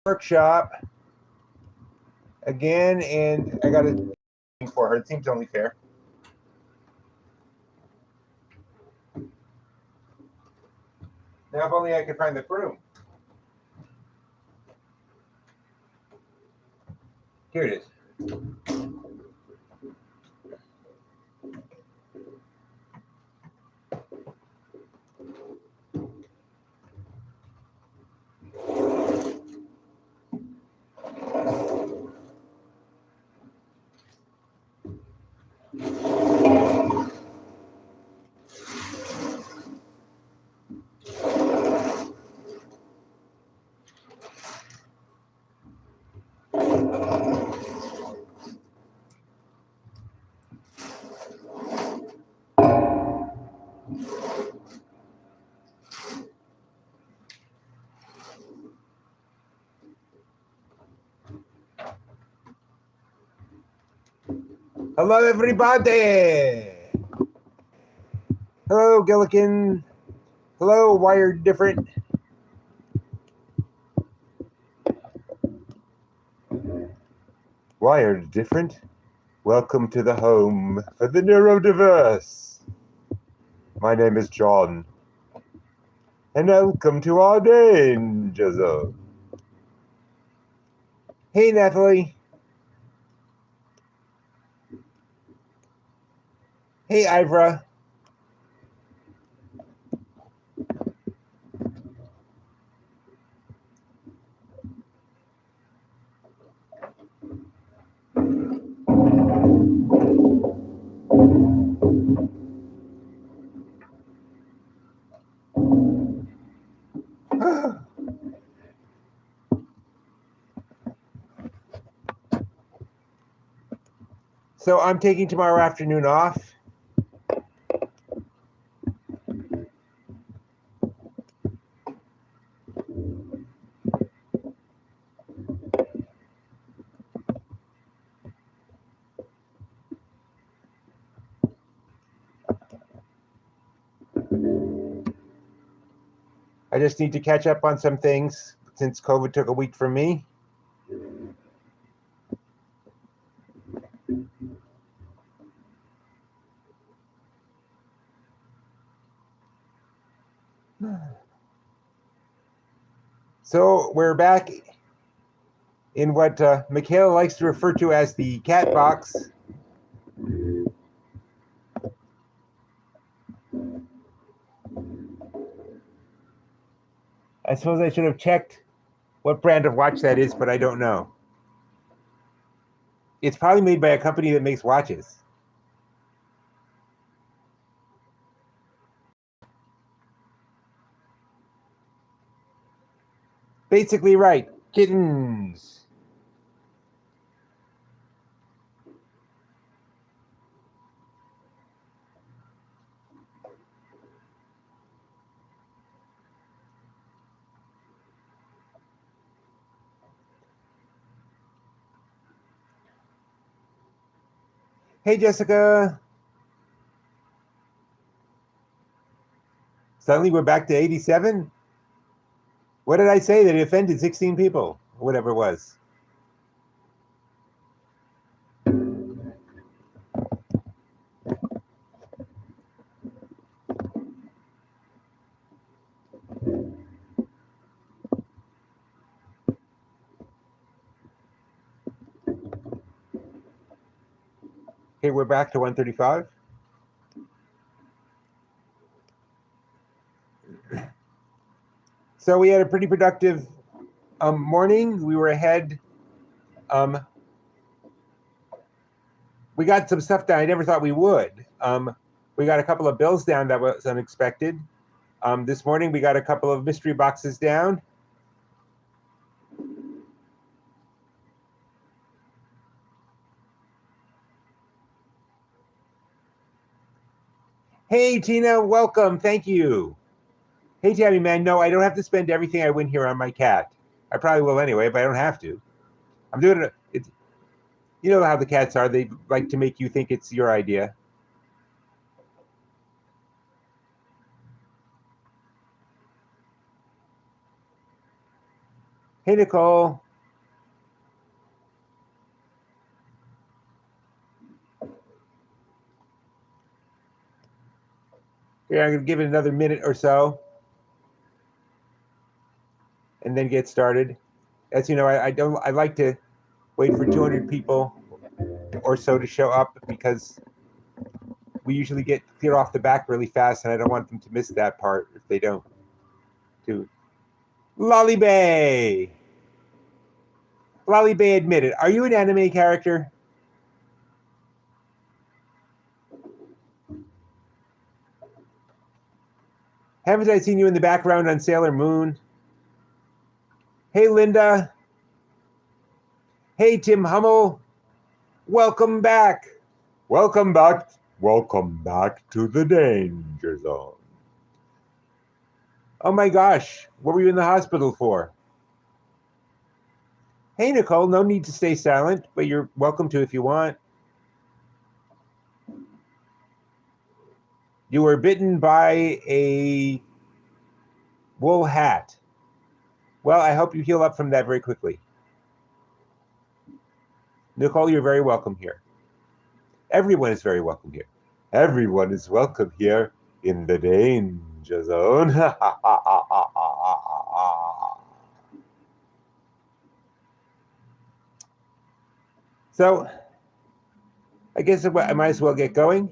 workshop again, and I got a for her. It seems only fair. Now, if only I could find the broom. Here it is. Hello, everybody. Hello, Gilligan. Hello, Wired Different. Wired Different. Welcome to the home for the neurodiverse. My name is John, and welcome to our danger zone. Hey, Nathalie. Hey, Ivra. So I'm taking tomorrow afternoon off. I just need to catch up on some things since COVID took a week from me. So we're back in what Michaela likes to refer to as the cat box. I suppose I should have checked what brand of watch that is, but I don't know. It's probably made by a company that makes watches. Basically right. Kittens. Hey, Jessica. Suddenly we're back to 87? What did I say? That it offended 16 people, or whatever it was. Okay, we're back to 135. So we had a pretty productive morning. We were ahead. We got some stuff done I never thought we would. We got a couple of bills down that was unexpected. This morning we got a couple of mystery boxes down. Hey, Tina, welcome. Thank you. Hey, Tabby, man, no, I don't have to spend everything I win here on my cat. I probably will anyway, but I don't have to. I'm doing it. You know how the cats are. They like to make you think it's your idea. Hey, Nicole. Yeah, I'm going to give it another minute or so and then get started. As you know, I like to wait for 200 people or so to show up because we usually get clear off the back really fast, and I don't want them to miss that part if they don't. To Lolly Bay. Lolly Bay admitted, are you an anime character? Haven't I seen you in the background on Sailor Moon? Hey, Linda. Hey, Tim Hummel. Welcome back. Welcome back. Welcome back to the Danger Zone. Oh my gosh, what were you in the hospital for? Hey, Nicole, no need to stay silent, but you're welcome to if you want. You were bitten by a wool hat. Well, I hope you heal up from that very quickly. Nicole, you're very welcome here. Everyone is very welcome here. Everyone is welcome here in the Danger Zone. So, I guess I might as well get going.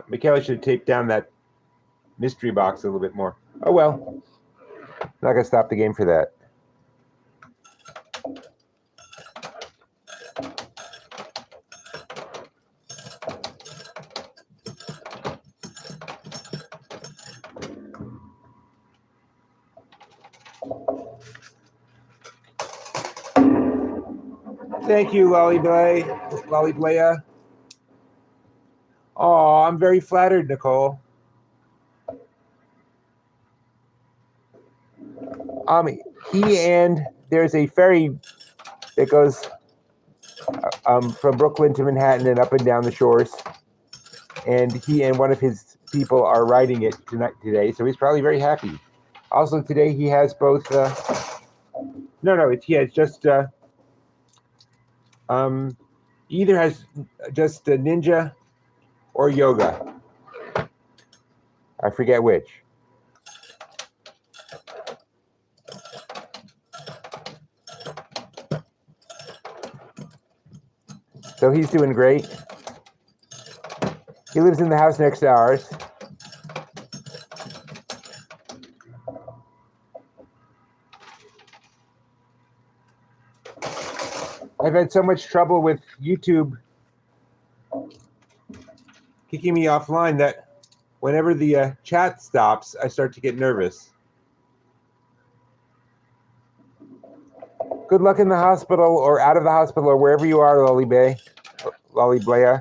Michaela should tape down that mystery box a little bit more. Oh well, not gonna stop the game for that. Thank you, Lolly Blaya. Oh, I'm very flattered, Nicole. He and there's a ferry that goes from Brooklyn to Manhattan and up and down the shores, and he and one of his people are riding it today, so he's probably very happy. Also today he has both. He has just either has just ninja or yoga. I forget which. So he's doing great. He lives in the house next to ours. I've had so much trouble with YouTube kicking me offline that whenever the chat stops, I start to get nervous. Good luck in the hospital or out of the hospital or wherever you are, Lolly Blaya.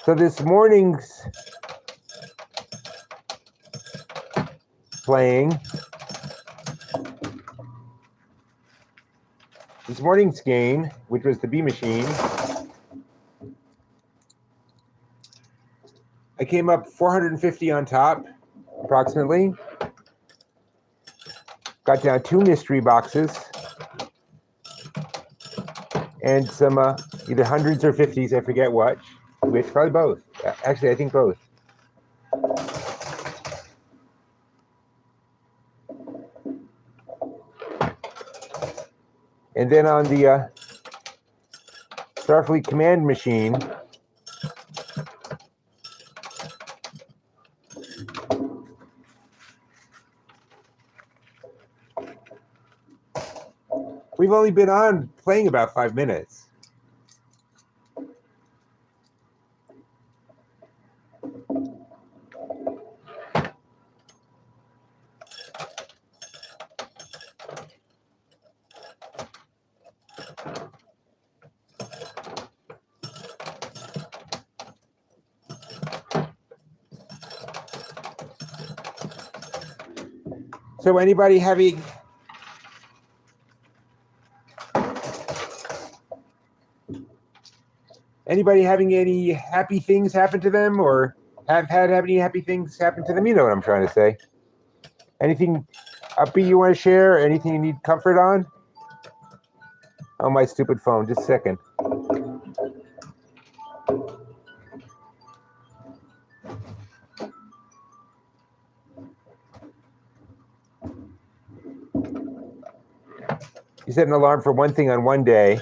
So this morning's playing, this morning's game, which was the Bee Machine, I came up 450 on top, approximately. Got down 2 mystery boxes and some either hundreds or 50s, I forget which, probably both. Actually, I think both. And then on the Starfleet Command machine, we've only been on playing about 5 minutes. So anybody having any happy things happen to them, or have any happy things happen to them? You know what I'm trying to say. Anything upbeat you want to share? Anything you need comfort on? Oh, my stupid phone. Just a second. You set an alarm for one thing on one day,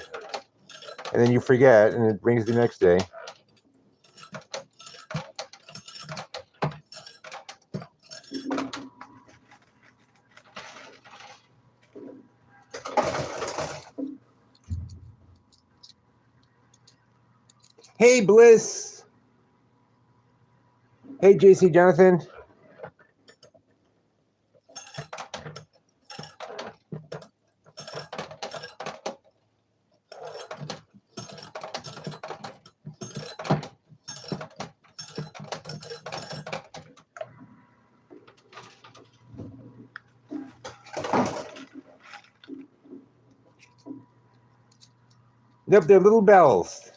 and then you forget, and it rings the next day. Hey, Bliss. Hey, JC Jonathan. Nope, they're little bells.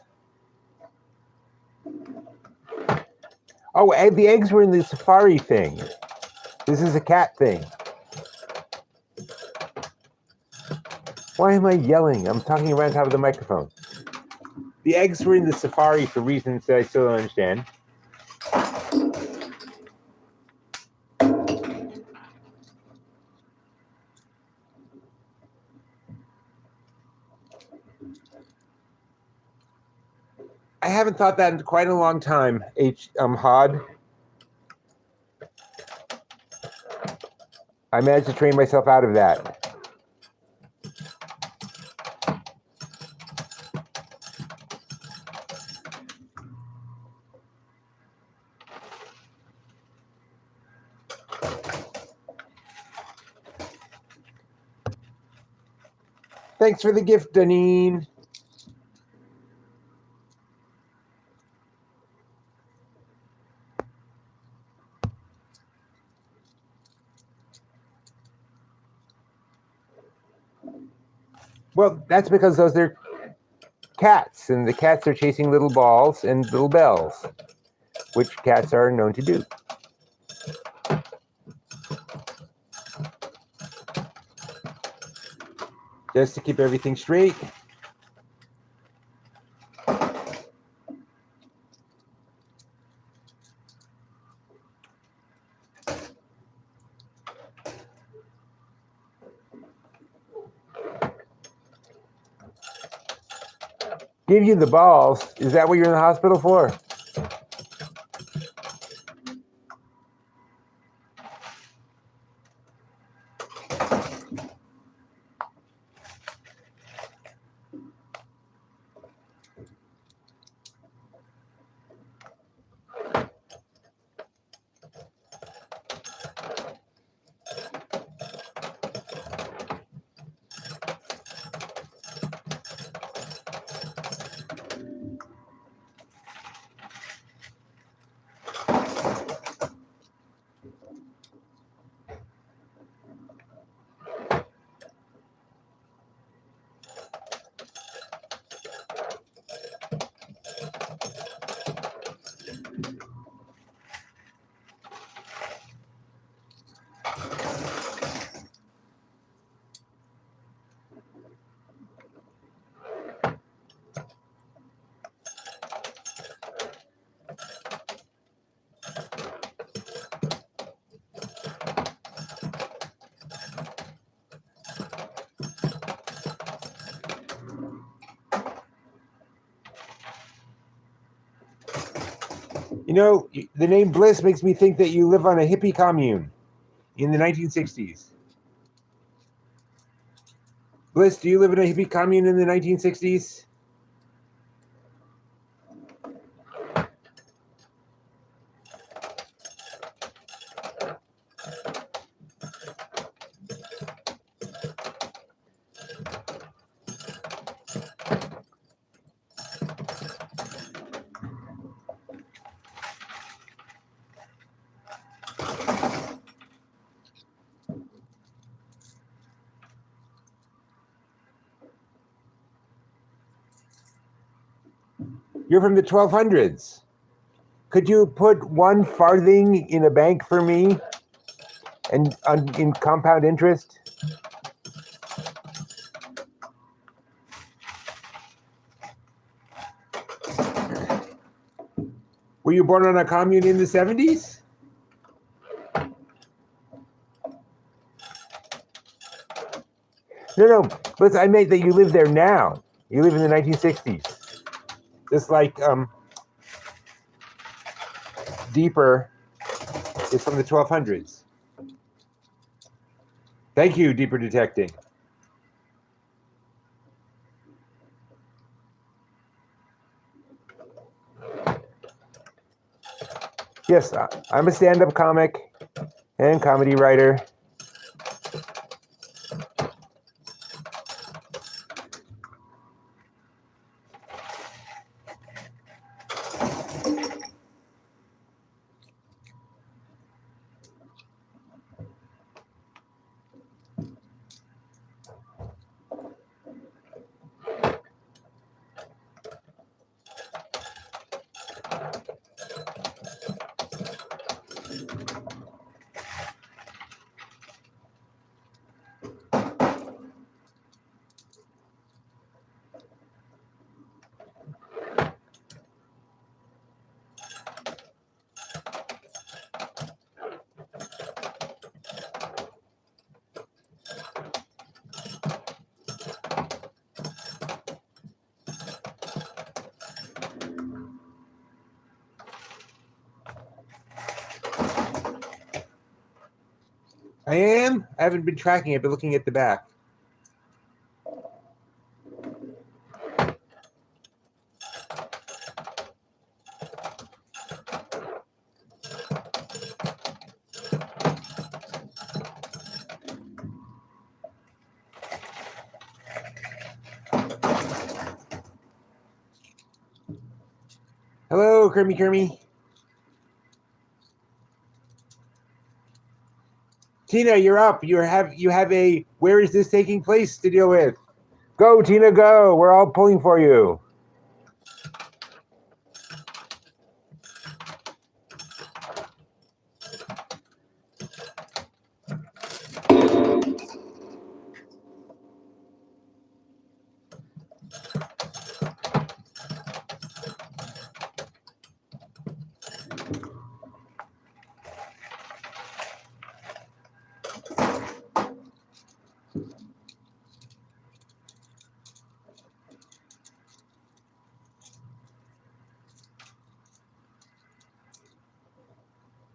Oh, the eggs were in the safari thing. This is a cat thing. Why am I yelling? I'm talking around top of the microphone. The eggs were in the safari for reasons that I still don't understand. I haven't thought that in quite a long time, Hod. I managed to train myself out of that. Thanks for the gift, Danine. Well, that's because those are cats, and the cats are chasing little balls and little bells, which cats are known to do. Just to keep everything straight. Give you the balls. Is that what you're in the hospital for? You know, the name Bliss makes me think that you live on a hippie commune in the 1960s. Bliss, do you live in a hippie commune in the 1960s? You're from the 1200s. Could you put 1 farthing in a bank for me and in compound interest? Were you born on a commune in the 70s? No, but I meant that you live there now. You live in the 1960s. Just like Deeper is from the 1200s. Thank you, Deeper Detecting. Yes, I'm a stand-up comic and comedy writer. I am? I haven't been tracking it, but looking at the back. Hello, Kermy. Tina, you're up. You have a where is this taking place to deal with. Go, Tina, go. We're all pulling for you.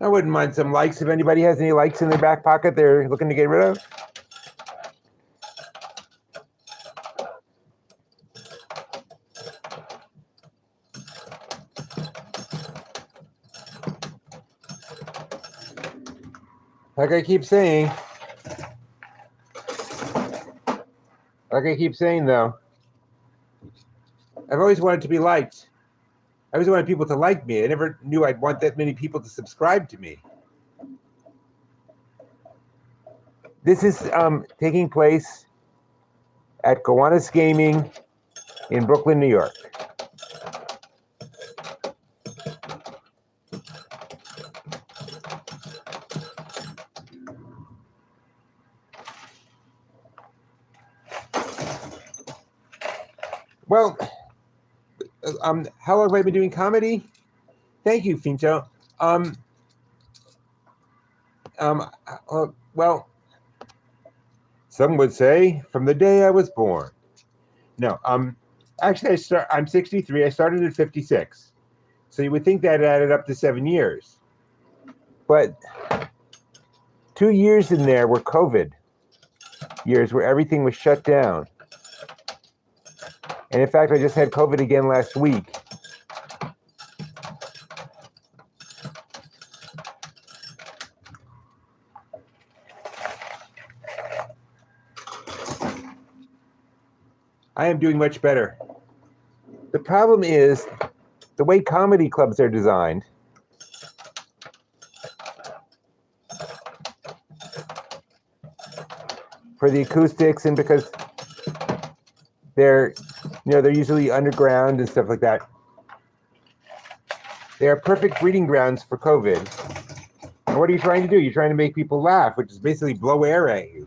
I wouldn't mind some likes if anybody has any likes in their back pocket they're looking to get rid of. Like I keep saying though, I've always wanted to be liked. I always wanted people to like me. I never knew I'd want that many people to subscribe to me. This is taking place at Gowanus Gaming in Brooklyn, New York. Well, how long have I been doing comedy? Thank you, Finto. Well, some would say from the day I was born. No, actually, I'm 63. I started at 56. So you would think that added up to 7 years. But 2 years in there were COVID years where everything was shut down. And in fact, I just had COVID again last week. I am doing much better. The problem is the way comedy clubs are designed. For the acoustics, and because they're usually underground and stuff like that. They are perfect breeding grounds for COVID. And what are you trying to do? You're trying to make people laugh, which is basically blow air at you.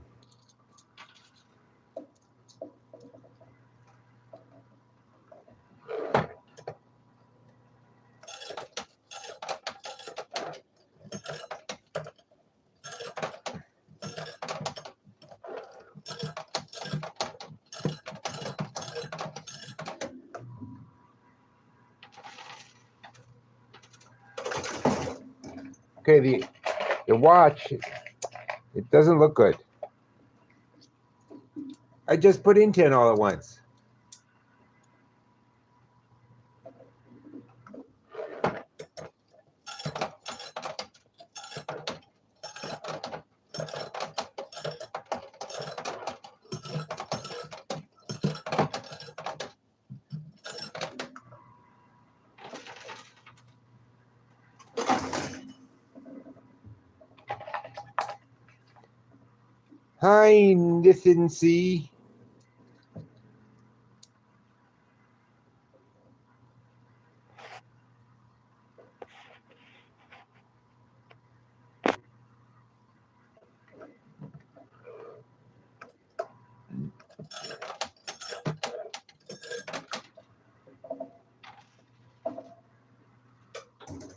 Okay, the watch, it doesn't look good. I just put in 10 all at once. Hi, Nathan C.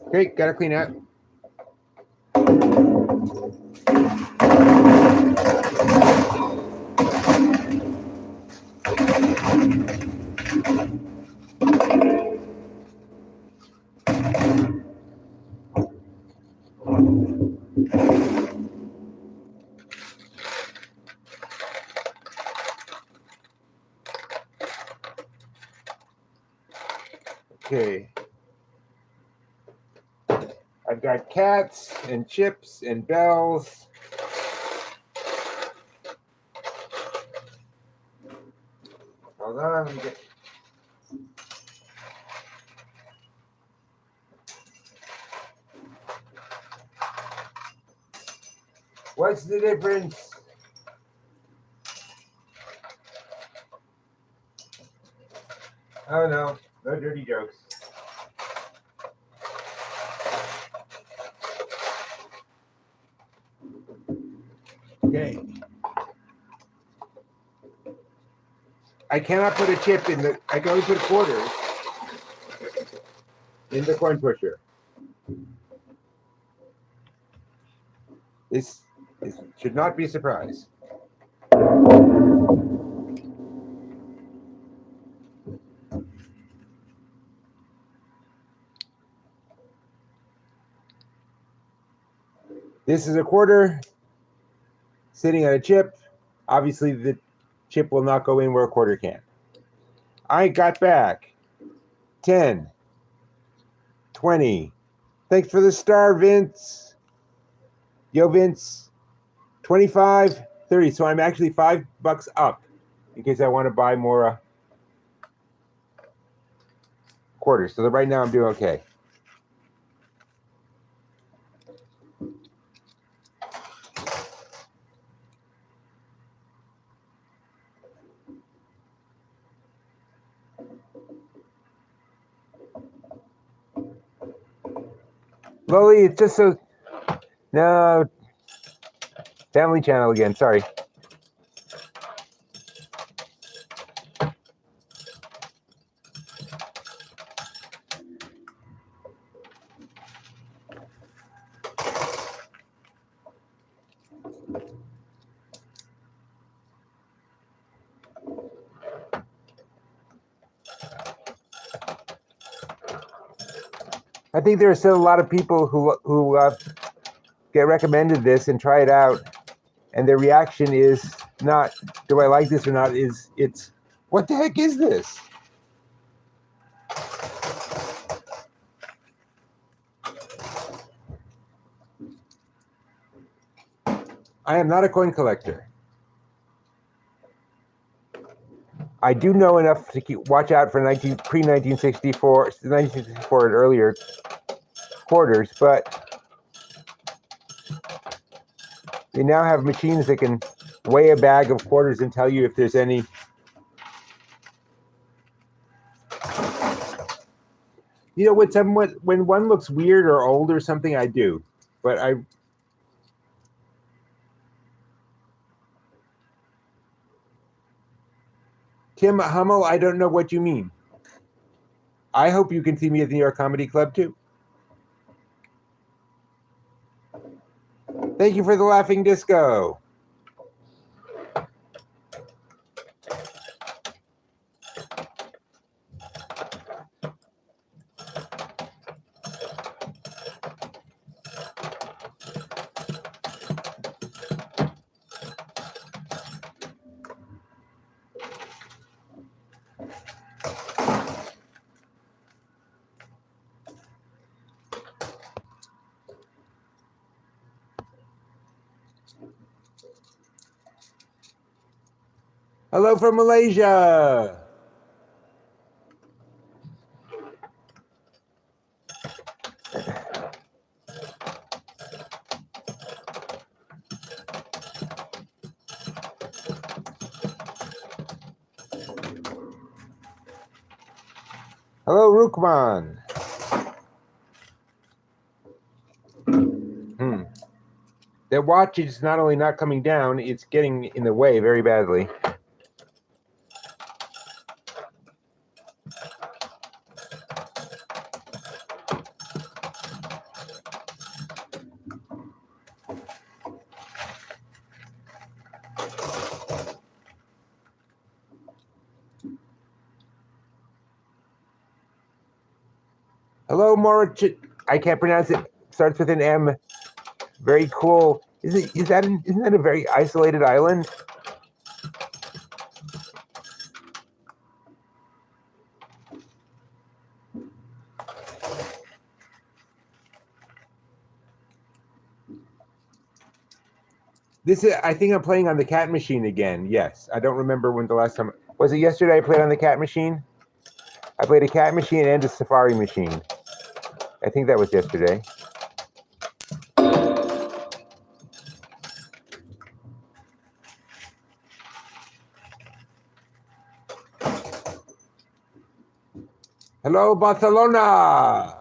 Okay, gotta clean up. Okay. I've got cats and chips and bells. Hold on, let me get. What's the difference? Oh no, no dirty jokes. Okay. I cannot put a chip in the, I can only put quarters in the coin pusher. This should not be a surprise. This is a quarter sitting on a chip. Obviously, the chip will not go in where a quarter can. I got back 10, 20. Thanks for the star, Vince. Yo, Vince. 25, 30. So I'm actually $5 up in case I want to buy more quarters. So right now I'm doing okay. Loli, it's just so. No. Family channel again. Sorry. I think there are still a lot of people who get recommended this and try it out, and their reaction is not, do I like this or not? It's what the heck is this? I am not a coin collector. I do know enough to watch out for pre-1964 and earlier quarters, but we now have machines that can weigh a bag of quarters and tell you if there's any You know, when one looks weird or old or something, I do. But Kim Hummel, I don't know what you mean. I hope you can see me at the New York Comedy Club too. Thank you for the laughing disco. Hello from Malaysia. Hello, Rukman. That watch is not only not coming down, it's getting in the way very badly. Hello, Mauritius. I can't pronounce it. Starts with an M. Very cool. Isn't that a very isolated island? I think I'm playing on the Cat Machine again. Yes. I don't remember when the last time. Was it yesterday I played on the Cat Machine? I played a Cat Machine and a Safari Machine. I think that was yesterday. Hello, Barcelona.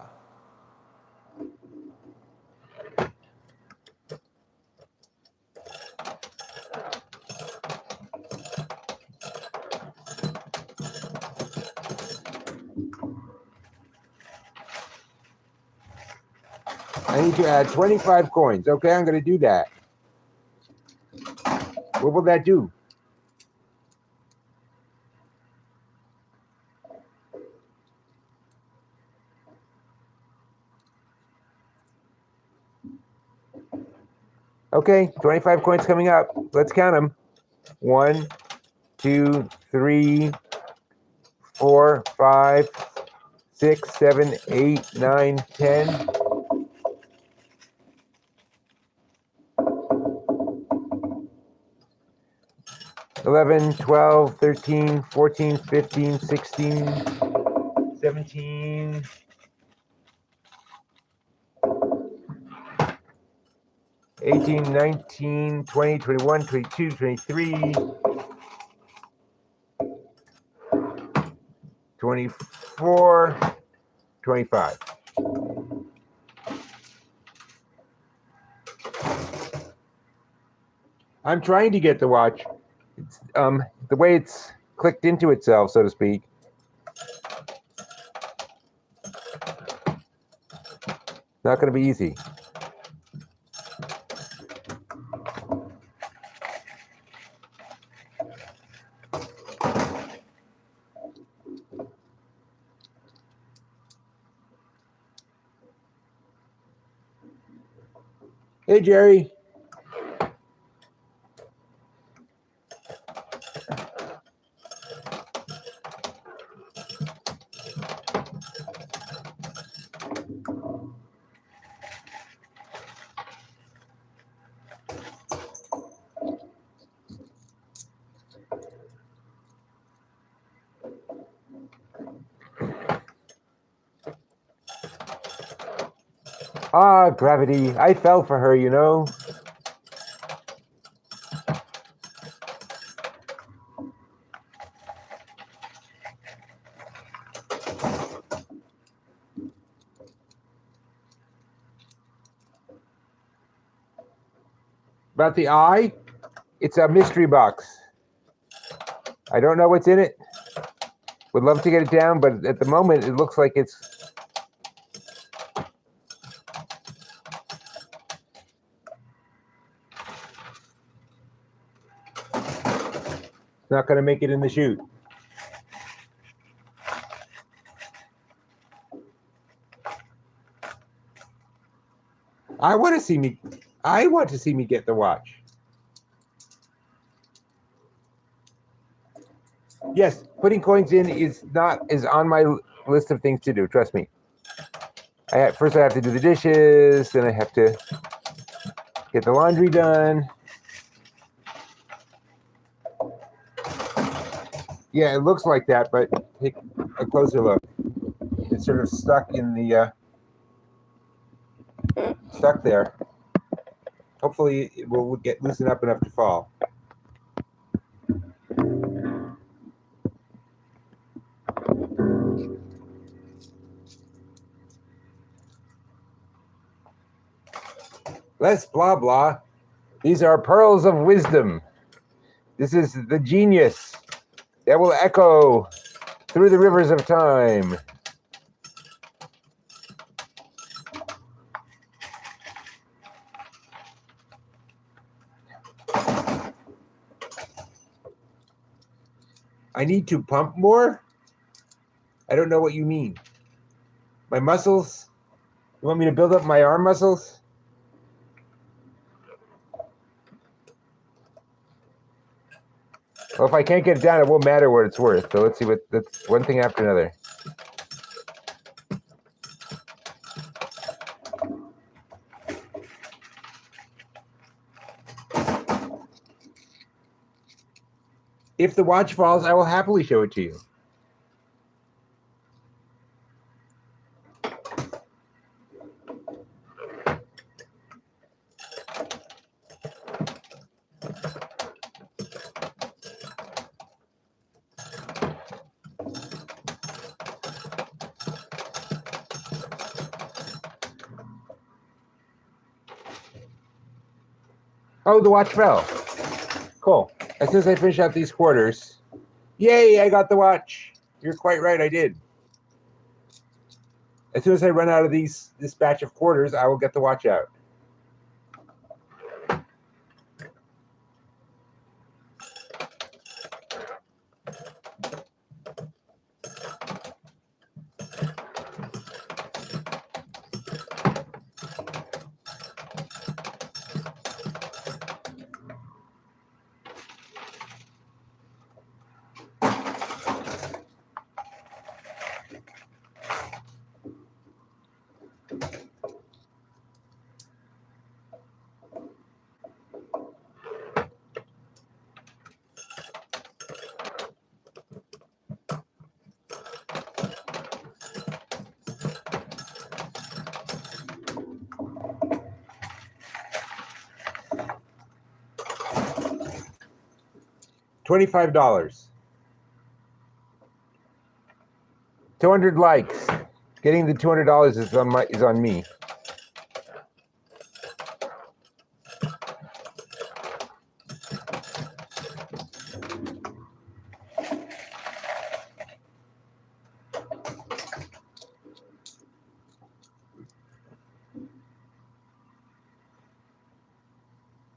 I need to add 25 coins. Okay, I'm going to do that. What will that do? Okay, 25 coins coming up. Let's count them. 1, 2, 3, 4, 5, 6, 7, 8, 9, 10. 11, 12, 13, 14, 15, 16, 17, 18, 19, 20, 21, 22, 23, 24, 25. I'm trying to get the watch. It's, the way it's clicked into itself, so to speak. Not going to be easy. Hey, Jerry. Ah, gravity. I fell for her, you know. About the eye, it's a mystery box. I don't know what's in it. Would love to get it down, but at the moment it looks like it's not going to make it in the chute. I want to see me get the watch. Yes, putting coins in is on my list of things to do. Trust me. First I have to do the dishes, then I have to get the laundry done. Yeah, it looks like that, but take a closer look. It's sort of stuck in the stuck there. Hopefully it will get loosened up enough to fall. Less blah blah. These are pearls of wisdom. This is the genius that will echo through the rivers of time. I need to pump more? I don't know what you mean. My muscles? You want me to build up my arm muscles? Well, if I can't get it down, it won't matter what it's worth. So let's see that's one thing after another. If the watch falls, I will happily show it to you. Oh, the watch fell. Cool. As soon as I finish out these quarters, yay, I got the watch. You're quite right, I did. As soon as I run out of this batch of quarters, I will get the watch out. $25. 200 likes. Getting the $200 is on me.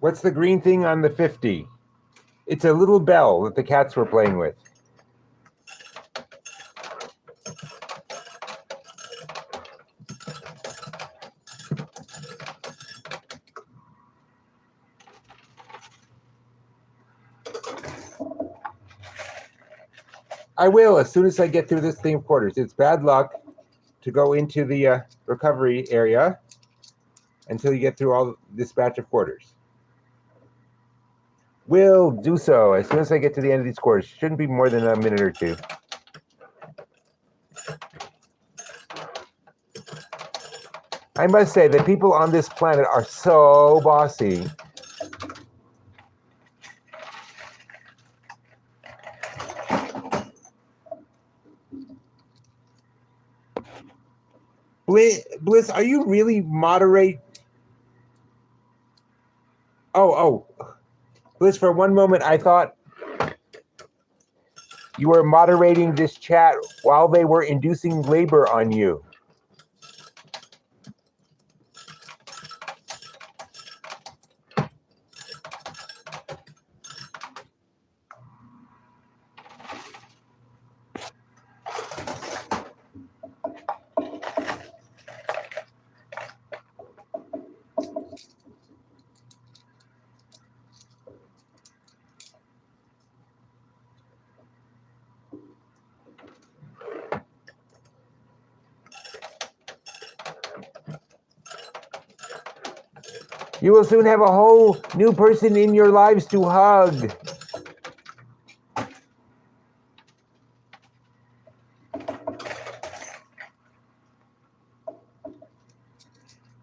What's the green thing on the 50? It's a little bell that the cats were playing with. I will, as soon as I get through this thing of quarters. It's bad luck to go into the recovery area until you get through all this batch of quarters. Will do so as soon as I get to the end of these quarters. Shouldn't be more than a minute or two. I must say that people on this planet are so bossy. Bliss, are you really moderate? Oh, Liz, for one moment, I thought you were moderating this chat while they were inducing labor on you. You will soon have a whole new person in your lives to hug.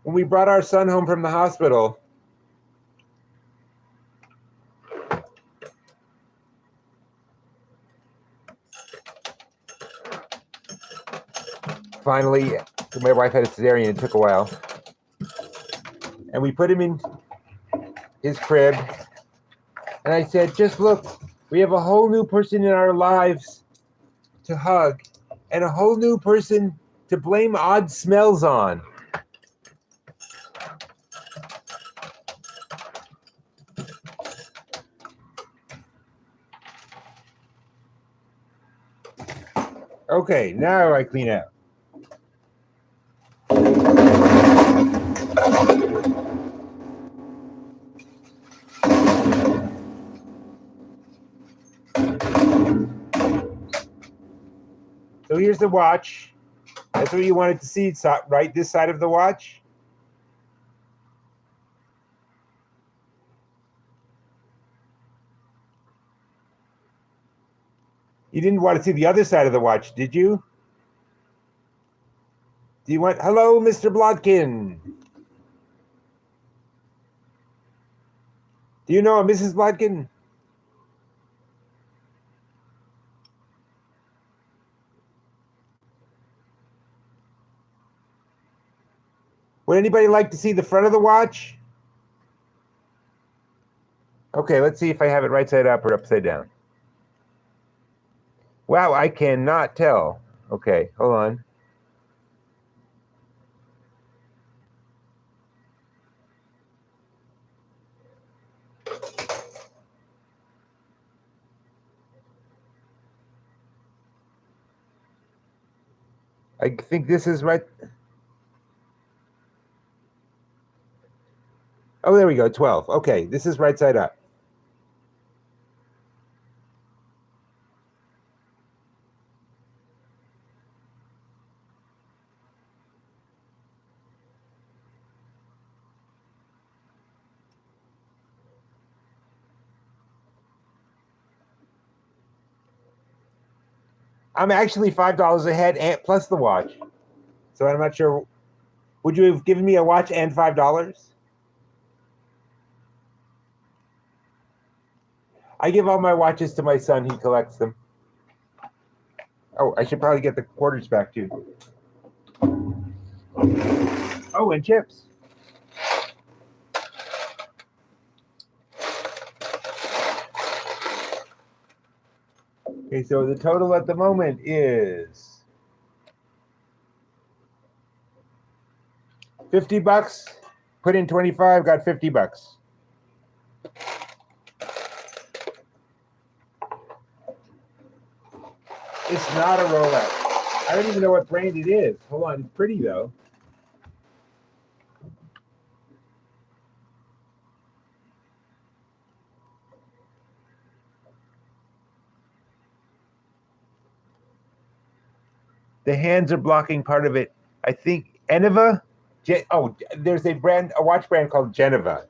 When we brought our son home from the hospital, finally, my wife had a cesarean. It took a while. And we put him in his crib. And I said, just look, we have a whole new person in our lives to hug and a whole new person to blame odd smells on. Okay, now I clean out. So here's the watch. That's what you wanted to see, right? This side of the watch. You didn't want to see the other side of the watch, did you? Do you want, hello, Mr. Blotkin? Do you know a Mrs. Blotkin? Would anybody like to see the front of the watch? Okay, let's see if I have it right side up or upside down. Wow, I cannot tell. Okay, hold on. I think this is right. Oh, there we go, 12. Okay, this is right side up. I'm actually $5 ahead and plus the watch. So I'm not sure. Would you have given me a watch and $5? I give all my watches to my son. He collects them. Oh, I should probably get the quarters back too. Oh, and chips. Okay, so the total at the moment is $50. Put in 25, got $50. It's not a Rolex. I don't even know what brand it is. Hold on, it's pretty though. The hands are blocking part of it. I think Geneva. Oh, there's a watch brand called Geneva.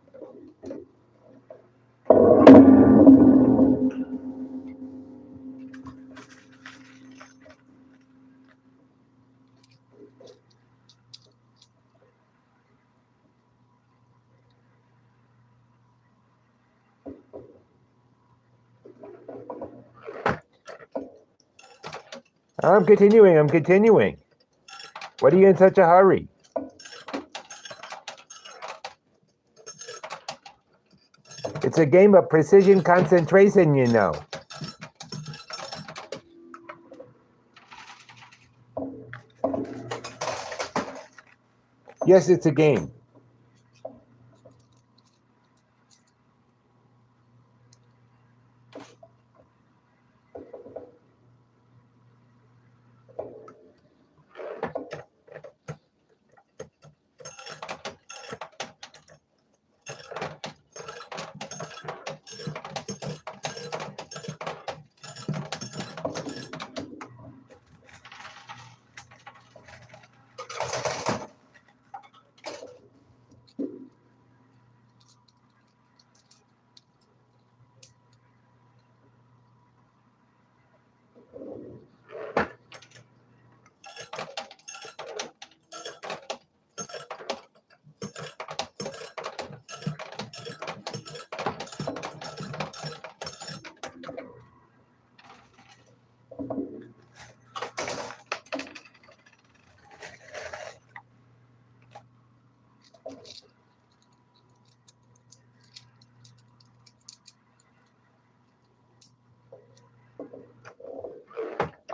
I'm continuing. What are you in such a hurry? It's a game of precision concentration, you know. Yes, it's a game.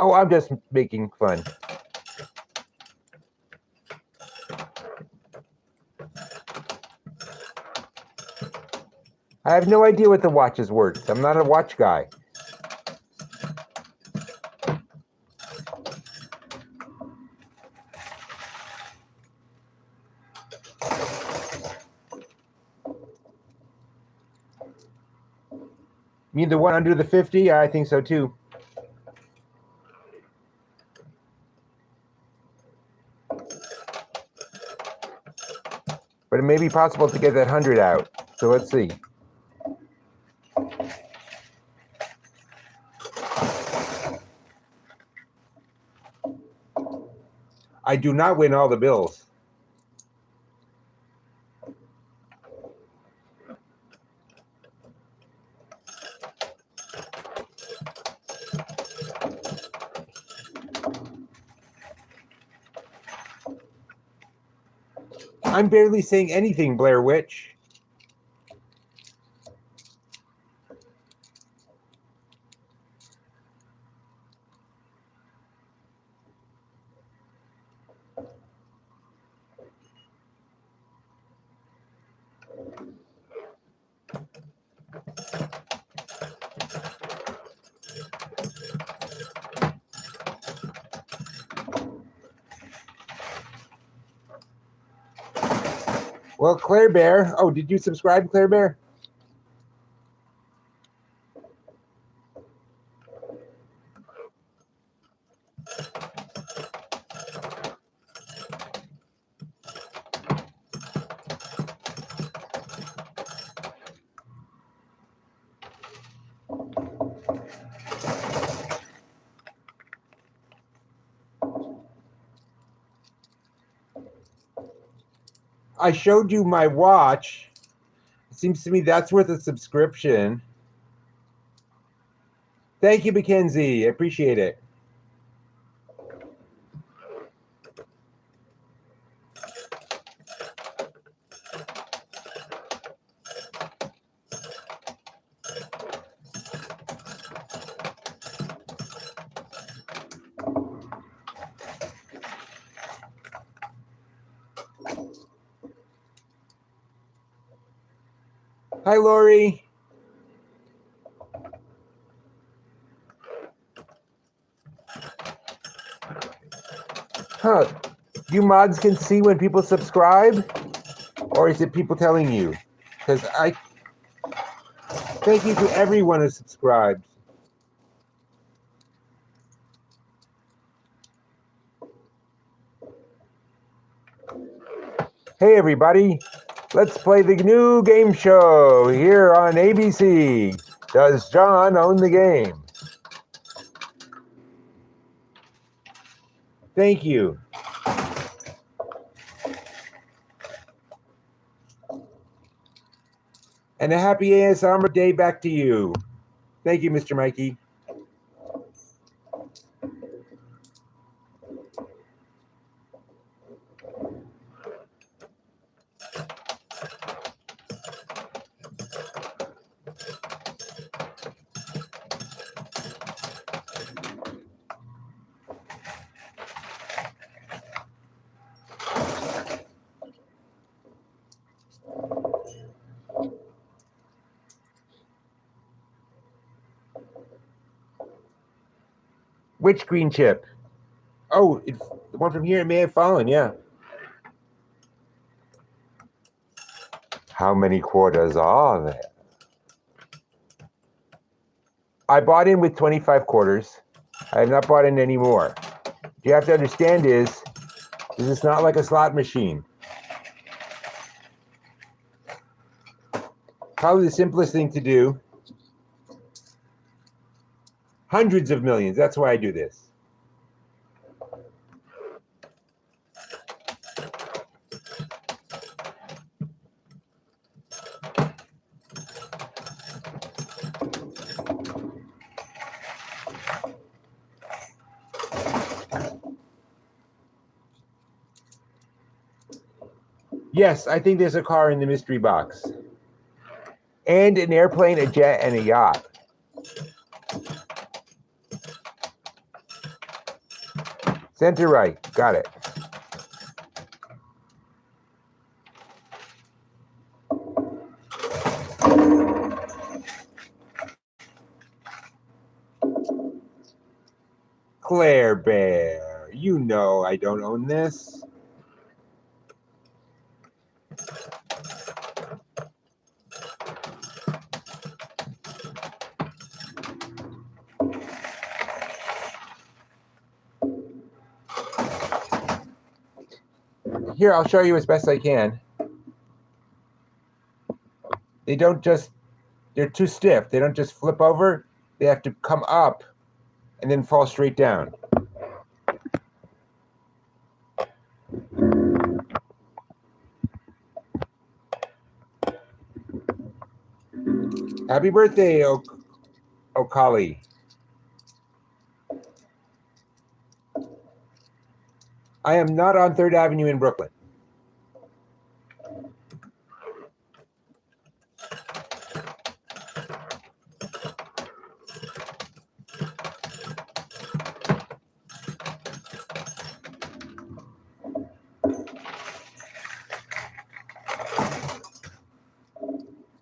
Oh, I'm just making fun. I have no idea what the watches works. I'm not a watch guy. You mean the one under the 50? Yeah, I think so too. But it may be possible to get that 100 out. So let's see. I do not win all the bills. I'm barely saying anything, Blair Witch. Well, Claire Bear. Oh, did you subscribe, Claire Bear? I showed you my watch. It seems to me that's worth a subscription. Thank you, Mackenzie. I appreciate it. Hi, Lori. Huh. You mods can see when people subscribe? Or is it people telling you? Because I thank you to everyone who subscribed. Hey, everybody. Let's play the new game show here on ABC. Does John own the game? Thank you. And a happy ASMR day back to you. Thank you, Mr. Mikey. Which green chip? Oh, the one from here. It may have fallen. Yeah. How many quarters are there? I bought in with 25 quarters. I have not bought in any more. What you have to understand is this is not like a slot machine. Probably the simplest thing to do. Hundreds of millions. That's why I do this. Yes, I think there's a car in the mystery box. And an airplane, a jet, and a yacht. Center right. Got it. Claire Bear. You know I don't own this. Here, I'll show you as best I can. They don't just, they're too stiff. They don't just flip over. They have to come up and then fall straight down. Happy birthday, Okali. I am not on 3rd Avenue in Brooklyn.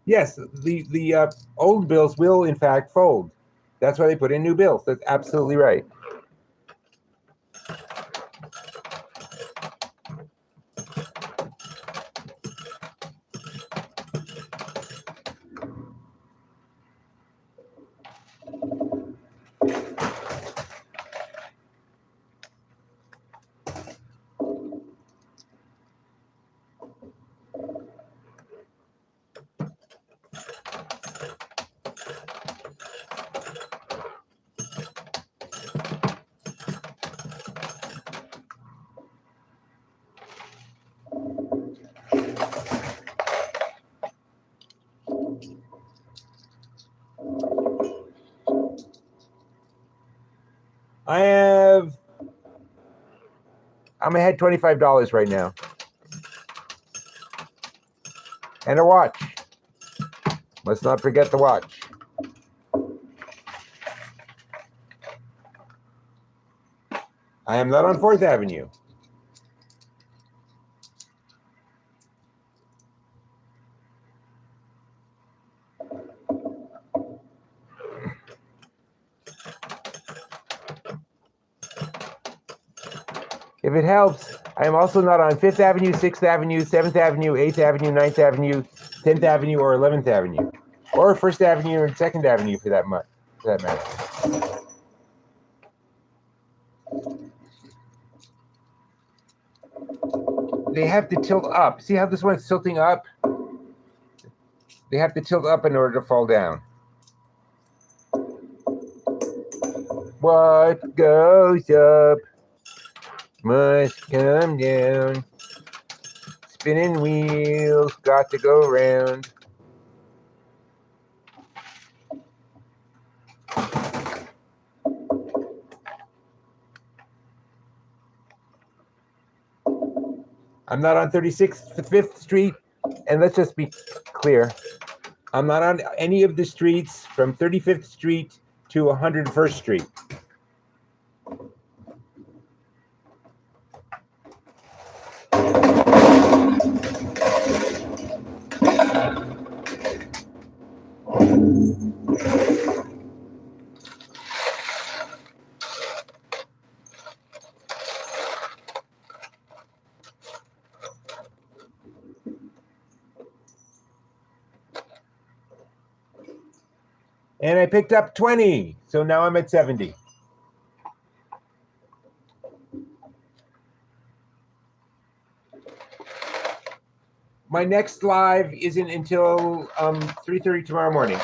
Yes, the old bills will in fact fold. That's why they put in new bills. That's absolutely right. I'm ahead $25 right now. And a watch. Let's not forget the watch. I am not on 4th Avenue. If it helps, I am also not on 5th Avenue, 6th Avenue, 7th Avenue, 8th Avenue, 9th Avenue, 10th Avenue, or 11th Avenue. Or 1st Avenue and 2nd Avenue for that matter. They have to tilt up. See how this one's tilting up? They have to tilt up in order to fall down. What goes up must come down. Spinning wheels got to go round. I'm not on 36th, 5th Street, and let's just be clear. I'm not on any of the streets from 35th Street to 101st Street. And I picked up 20. So now I'm at 70. My next live isn't until 3:30 tomorrow morning.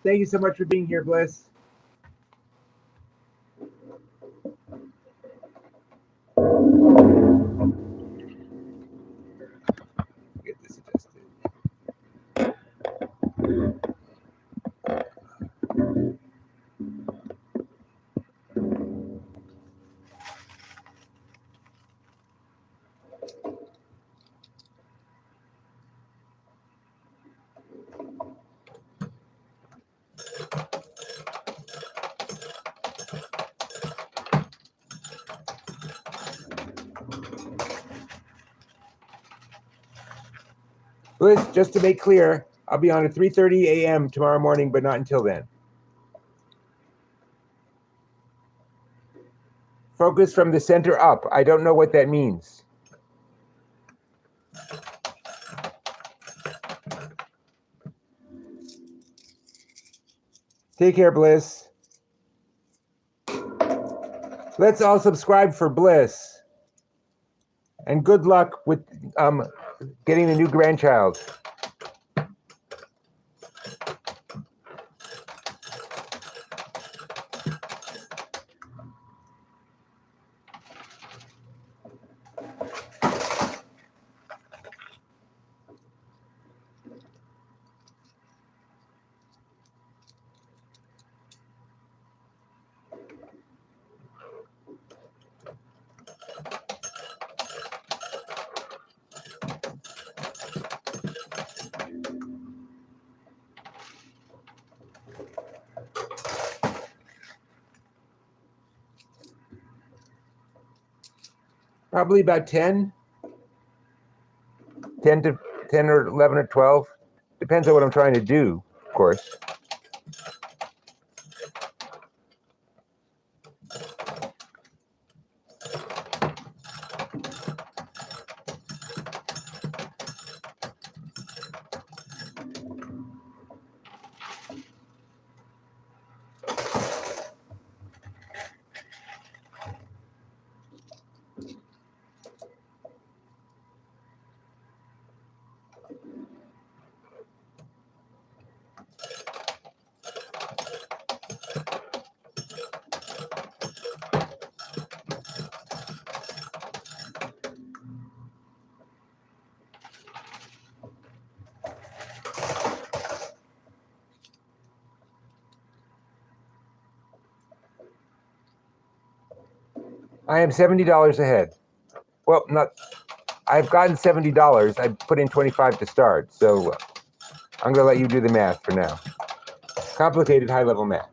Thank you so much for being here, Bliss. Get this adjusted. Bliss, just to make clear, I'll be on at 3:30 a.m. tomorrow morning, but not until then. Focus from the center up. I don't know what that means. Take care, Bliss. Let's all subscribe for Bliss. And good luck with getting the new grandchild. Probably about 10. 10 or 11 or 12. Depends on what I'm trying to do, of course. I am $70 ahead. Well, I've gotten $70. I put in 25 to start, so I'm going to let you do the math for now. Complicated high-level math.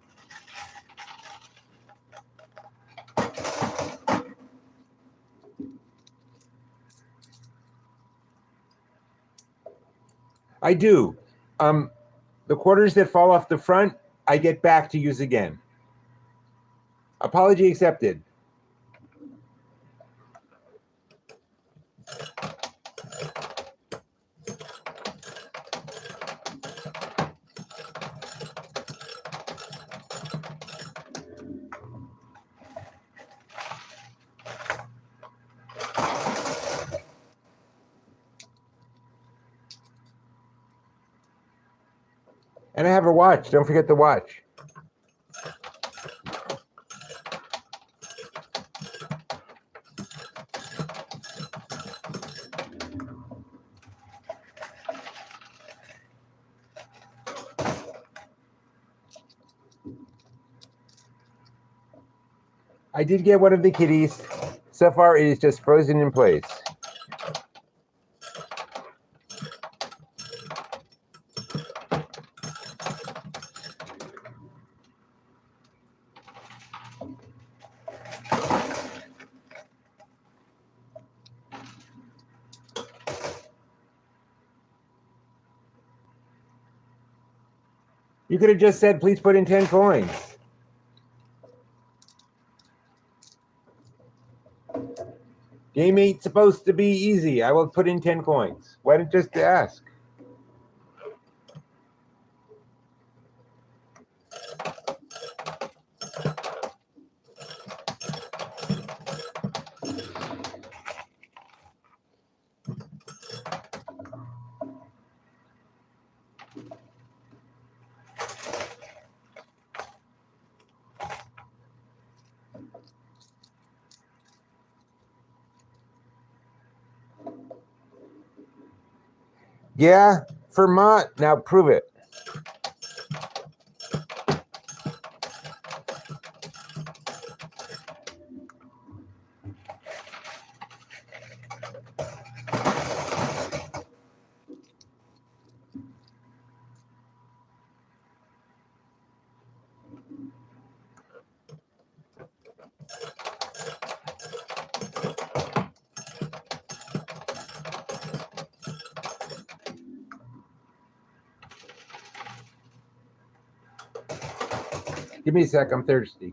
I do. The quarters that fall off the front, I get back to use again. Apology accepted. And I have a watch. Don't forget the watch. I did get one of the kitties. So far, it is just frozen in place. You could have just said, please put in 10 coins. Game ain't supposed to be easy. I will put in 10 coins. Why didn't you just ask? Yeah, Vermont. Now prove it. Give me a sec. I'm thirsty.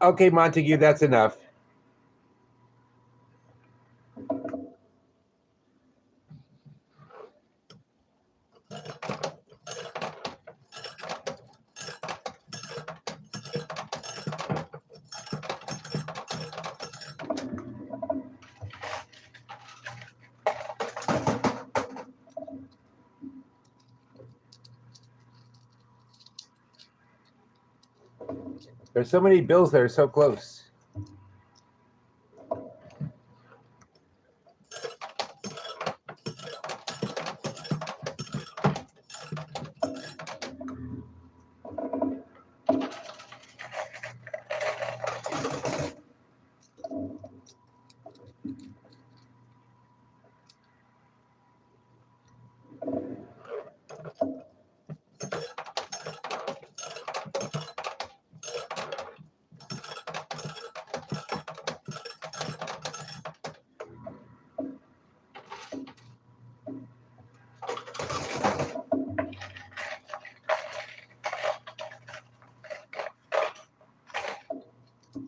Okay, Montague, that's enough. There's so many bills that are so close.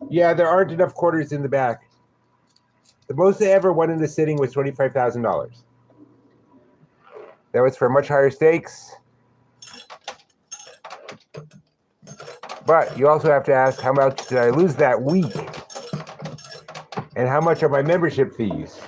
Yeah, there aren't enough quarters in the back. The most they ever won in the sitting was $25,000. That was for much higher stakes. But you also have to ask, how much did I lose that week? And how much are my membership fees?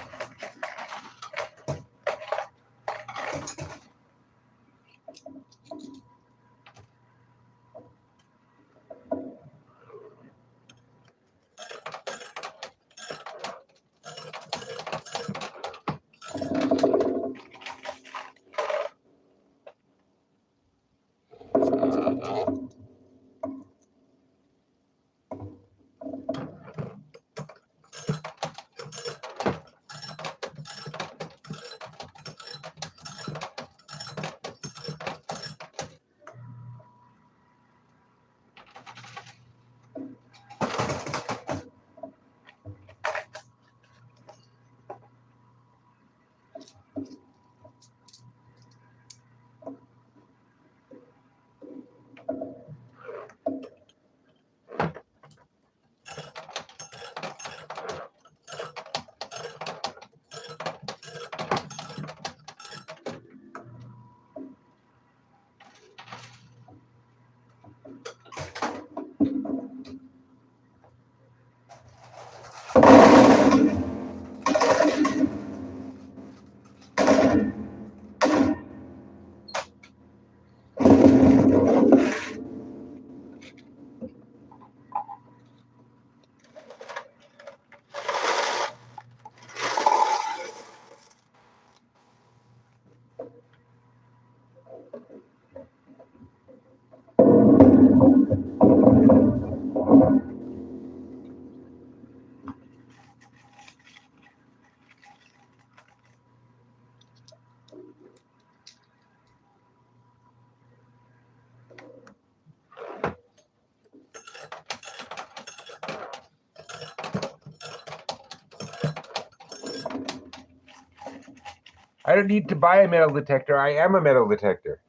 I don't need to buy a metal detector. I am a metal detector.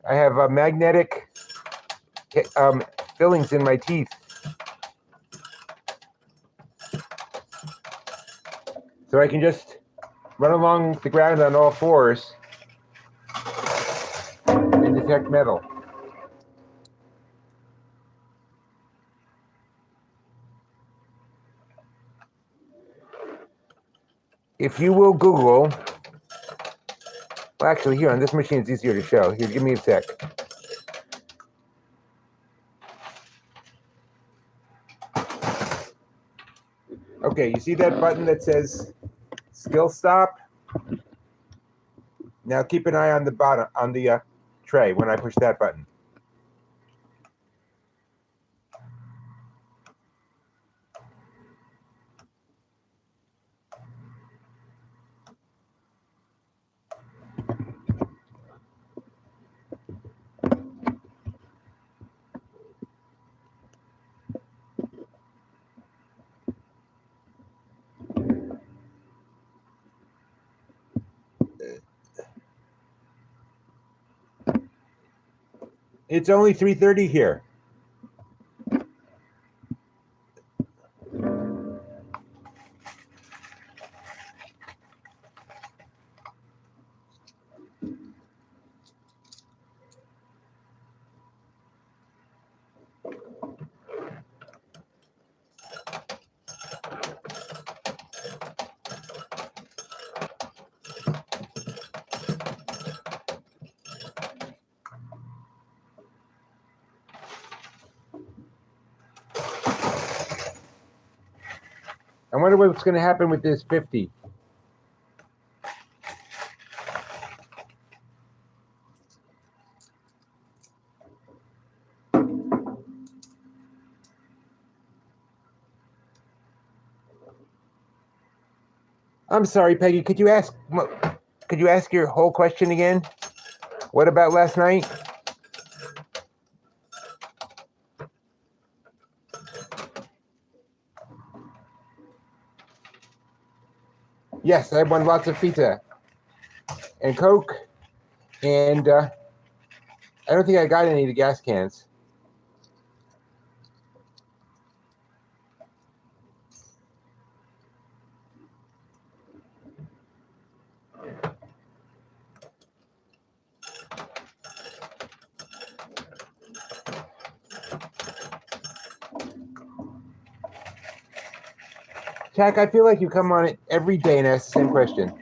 I have magnetic fillings in my teeth. So I can just run along the ground on all fours and detect metal. If you will Google, well, actually, here on this machine, it's easier to show. Here, give me a sec. Okay, you see that button that says skill stop? Now keep an eye on the bottom, on the tray when I push that button. It's only 3:30 here. I wonder what's going to happen with this 50. I'm sorry, Peggy. Could you ask your whole question again? What about last night? Yes, I won lots of pizza and Coke, and I don't think I got any of the gas cans. Jack, I feel like you come on it every day and ask the same question.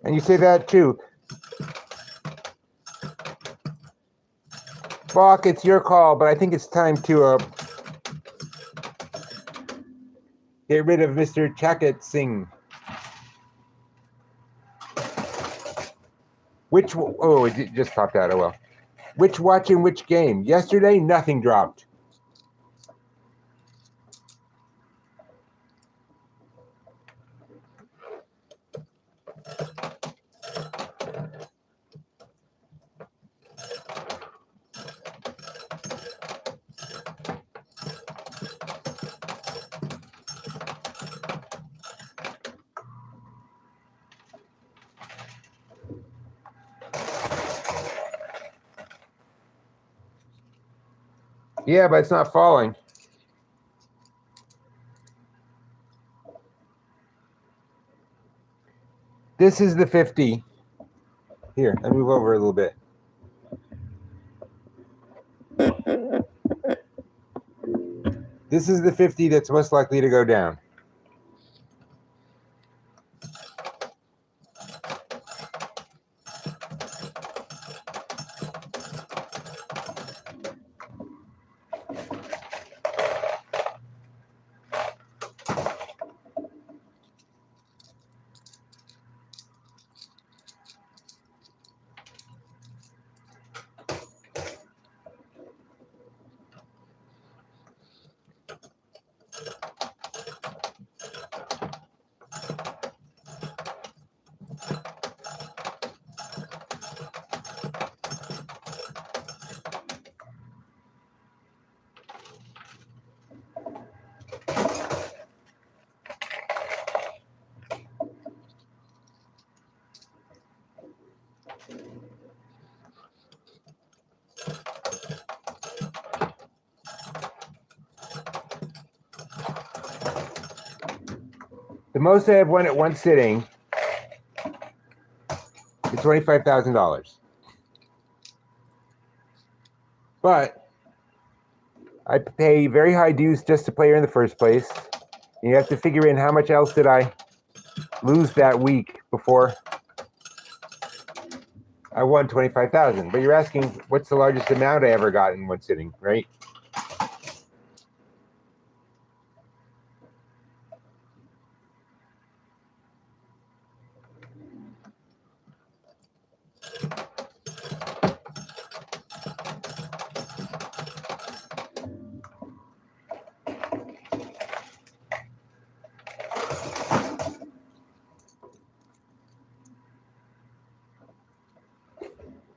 And you say that too. Bach, it's your call, but I think it's time to get rid of Mr. Chakat Singh. Oh, it just popped out. Oh, well. Which watch in which game? Yesterday, nothing dropped. Yeah, but it's not falling. This is the 50. Here, I move over a little bit. This is the 50 that's most likely to go down. most I have won at one sitting is $25,000. But I pay very high dues just to play her in the first place. And you have to figure in how much else did I lose that week before I won 25,000. But you're asking what's the largest amount I ever got in one sitting, right?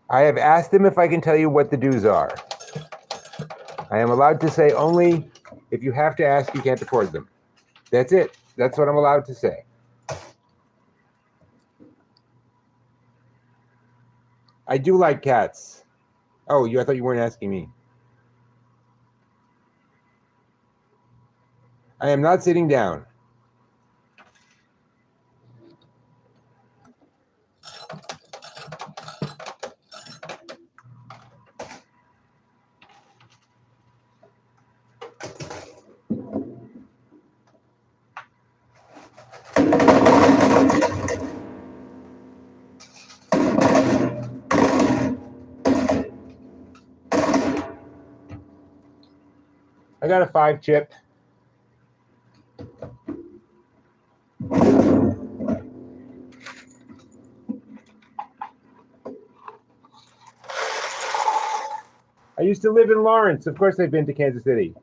I have asked them if I can tell you what the dues are. I am allowed to say only if you have to ask, you can't afford them. That's it. That's what I'm allowed to say. I do like cats. Oh, I thought you weren't asking me. I am not sitting down. I got a 5 chip. I used to live in Lawrence. Of course I've been to Kansas City.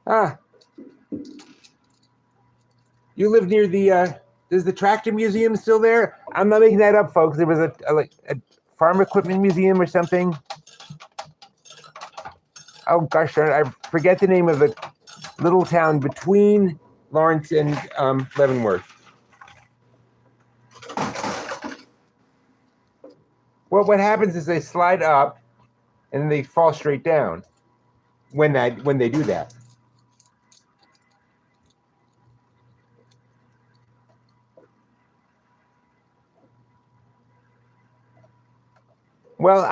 Ah, you live near the, is the tractor museum still there? I'm not making that up, folks. There was a farm equipment museum or something. Oh gosh, I forget the name of the little town between Lawrence and Leavenworth. Well, what happens is they slide up and then they fall straight down when they do that. Well,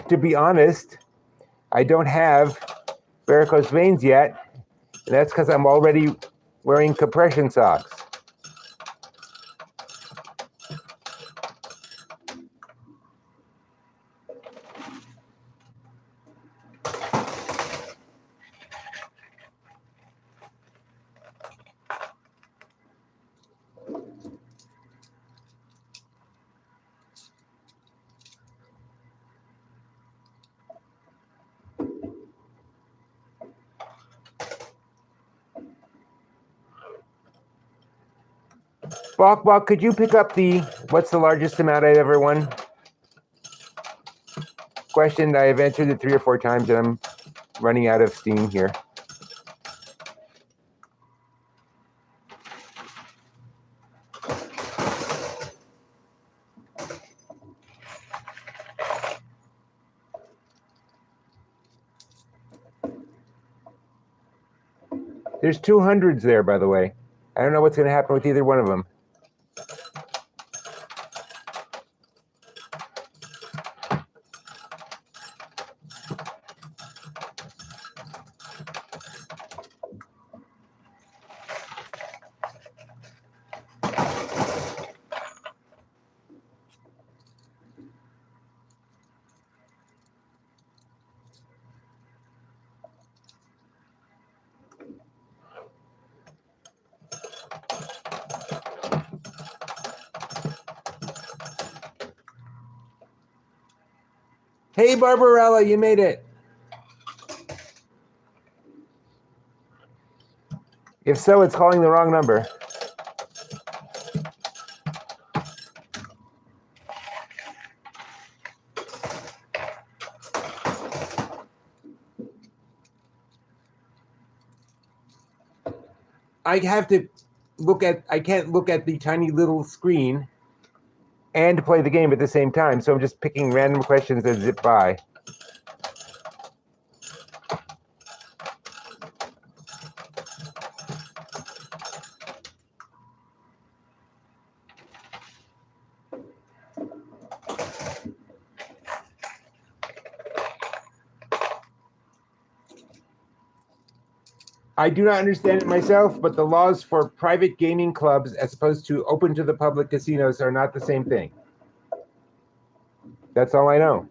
to be honest, I don't have varicose veins yet, and that's because I'm already wearing compression socks. Bok, could you pick up the what's the largest amount I've ever won question? I have answered it 3 or 4 times and I'm running out of steam here. There's 200s there, by the way. I don't know what's going to happen with either one of them. Hey, Barbarella, you made it. If so, it's calling the wrong number. I have to I can't look at the tiny little screen and play the game at the same time, so I'm just picking random questions that zip by. I do not understand it myself, but the laws for private gaming clubs as opposed to open to the public casinos are not the same thing. That's all I know.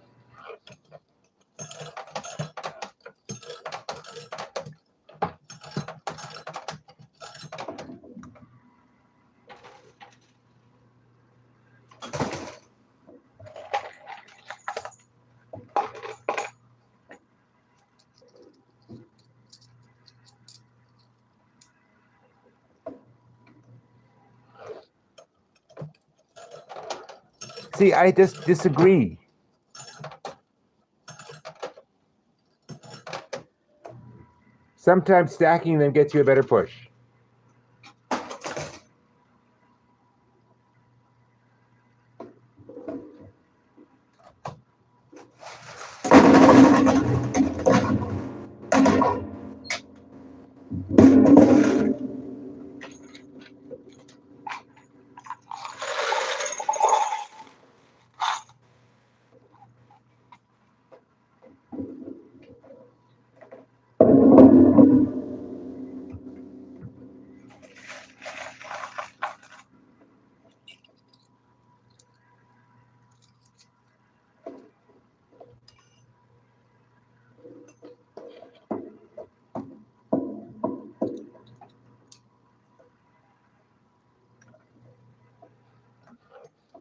See, I just disagree. Sometimes stacking them gets you a better push.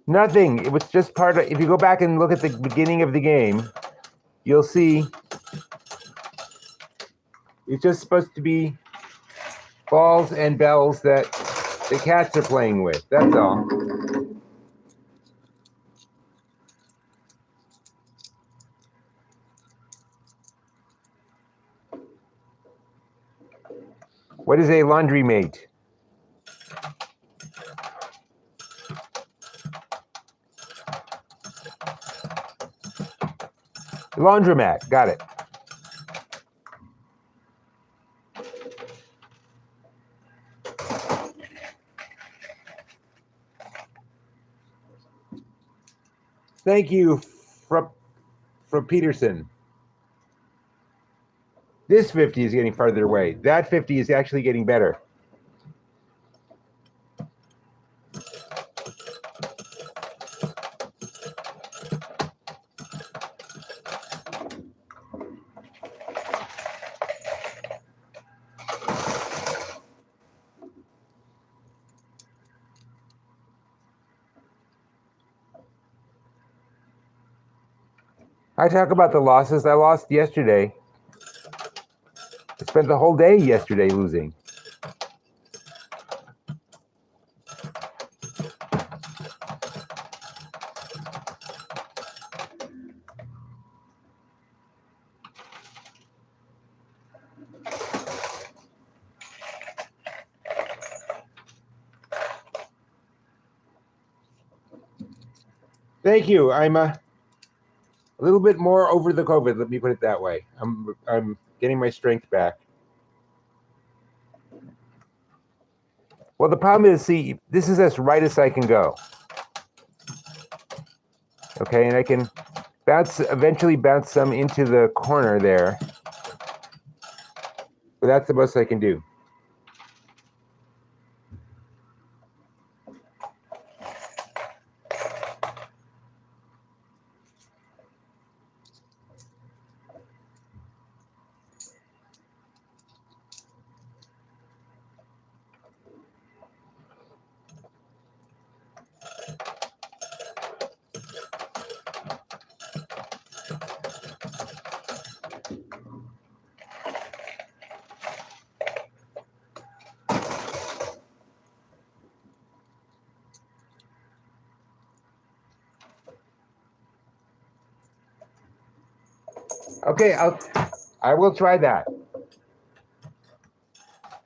Nothing. It was just part of, if you go back and look at the beginning of the game, you'll see it's just supposed to be balls and bells that the cats are playing with. That's all. What is a laundry mate? Laundromat. Got it. Thank you for Peterson. This 50 is getting farther away. That 50 is actually getting better. I talk about the losses. I lost yesterday. I spent the whole day yesterday losing. Thank you. I'm a little bit more over the COVID. Let me put it that way. I'm getting my strength back. Well, the problem is, see, this is as right as I can go. Okay, and I can eventually bounce some into the corner there. But that's the most I can do. Okay, I will try that.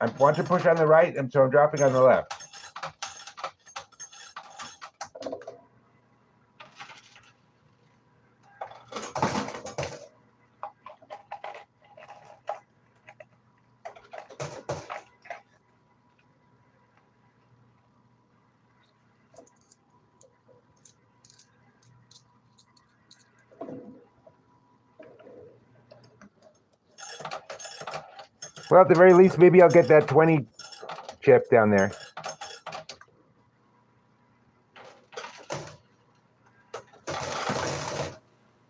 I want to push on the right, and so I'm dropping on the left. Well, at the very least, maybe I'll get that 20 chip down there.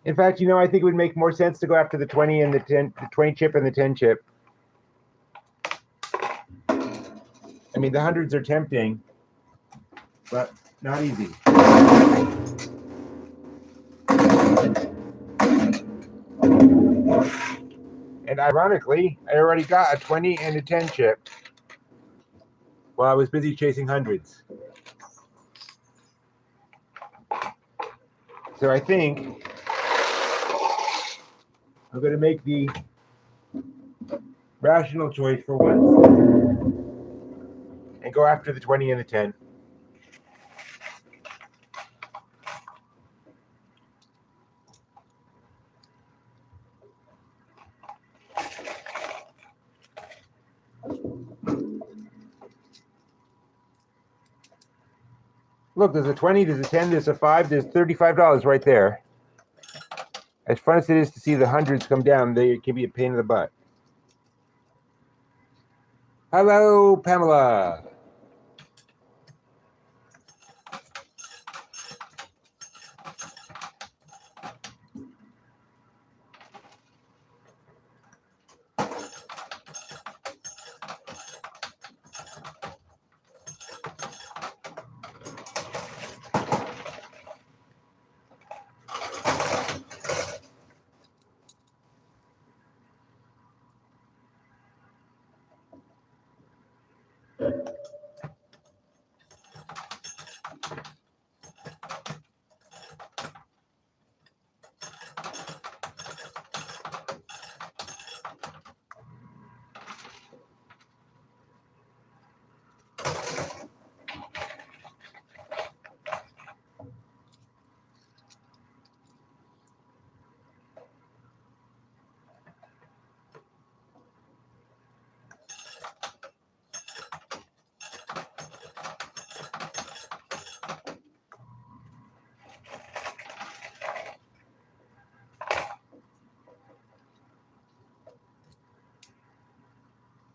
In fact, I think it would make more sense to go after the 20 and the 10, the 20 chip and the 10 chip. I mean, the hundreds are tempting, but not easy. And ironically, I already got a 20 and a 10 chip while I was busy chasing hundreds. So I think I'm going to make the rational choice for once and go after the 20 and the 10. Look, there's a 20, there's a 10, there's a 5, there's $35 right there. As fun as it is to see the hundreds come down, they can be a pain in the butt. Hello, Pamela.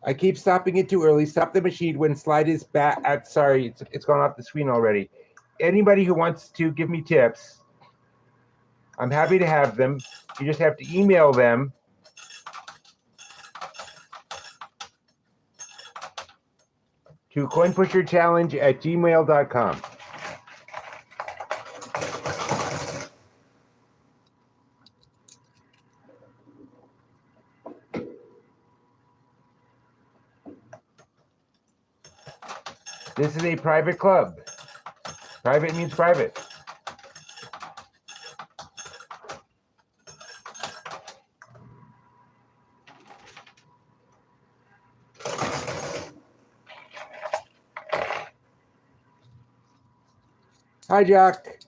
I keep stopping it too early. Stop the machine when slide is back. Sorry, it's gone off the screen already. Anybody who wants to give me tips, I'm happy to have them. You just have to email them to coinpusherchallenge@gmail.com. This is a private club. Private means private. Hi, Jack.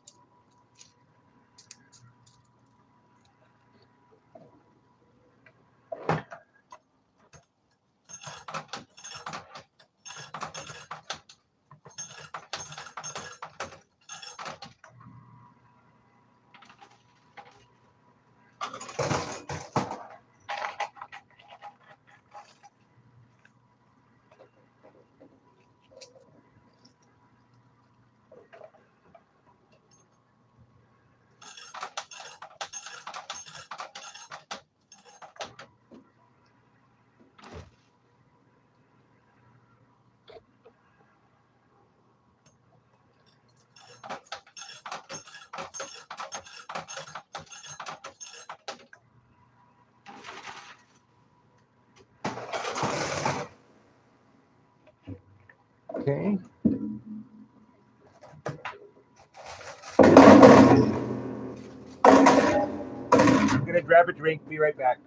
gonna grab a drink. Be right back.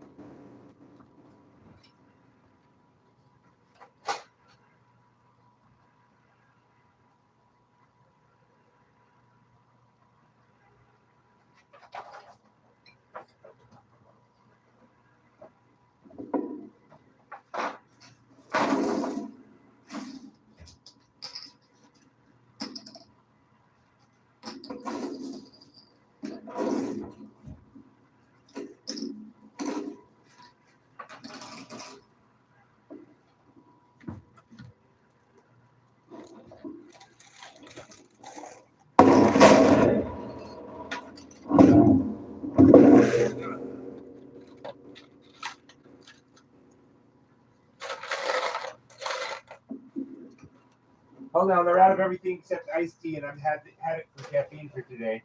Hold on, they're out of everything except iced tea, and I've had it for caffeine for today.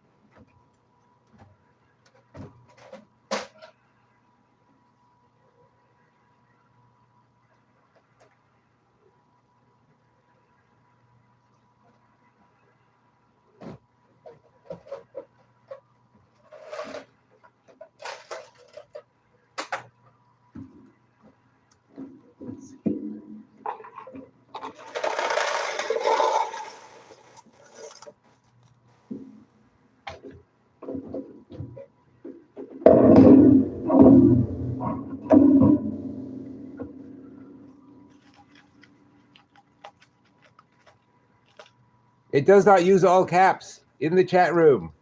It does not use all caps in the chat room.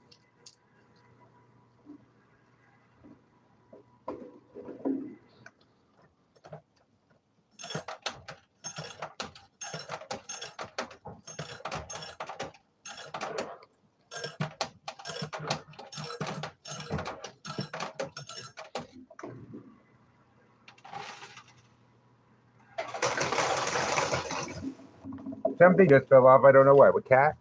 Something just fell off. I don't know what. What cat?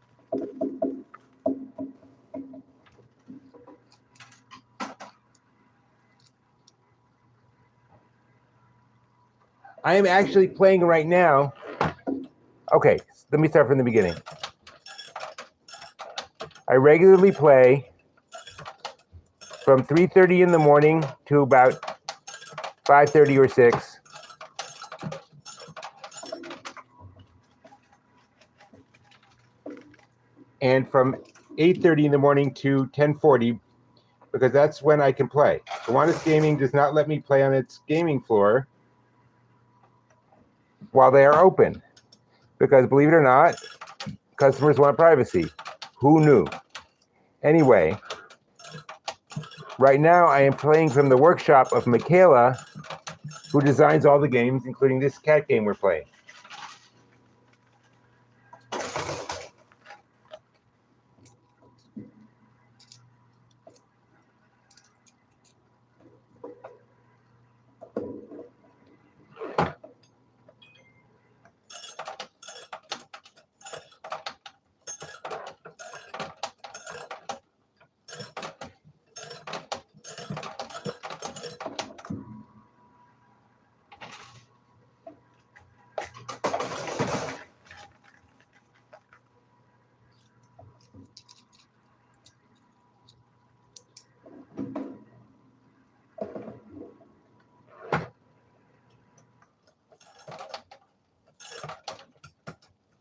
I am actually playing right now. Okay, let me start from the beginning. I regularly play from 3:30 in the morning to about 5:30 or 6. And from 8:30 in the morning to 10:40, because that's when I can play. Kiwanis Gaming does not let me play on its gaming floor while they are open, because believe it or not, customers want privacy. Who knew? Anyway, right now I am playing from the workshop of Michaela, who designs all the games, including this cat game we're playing.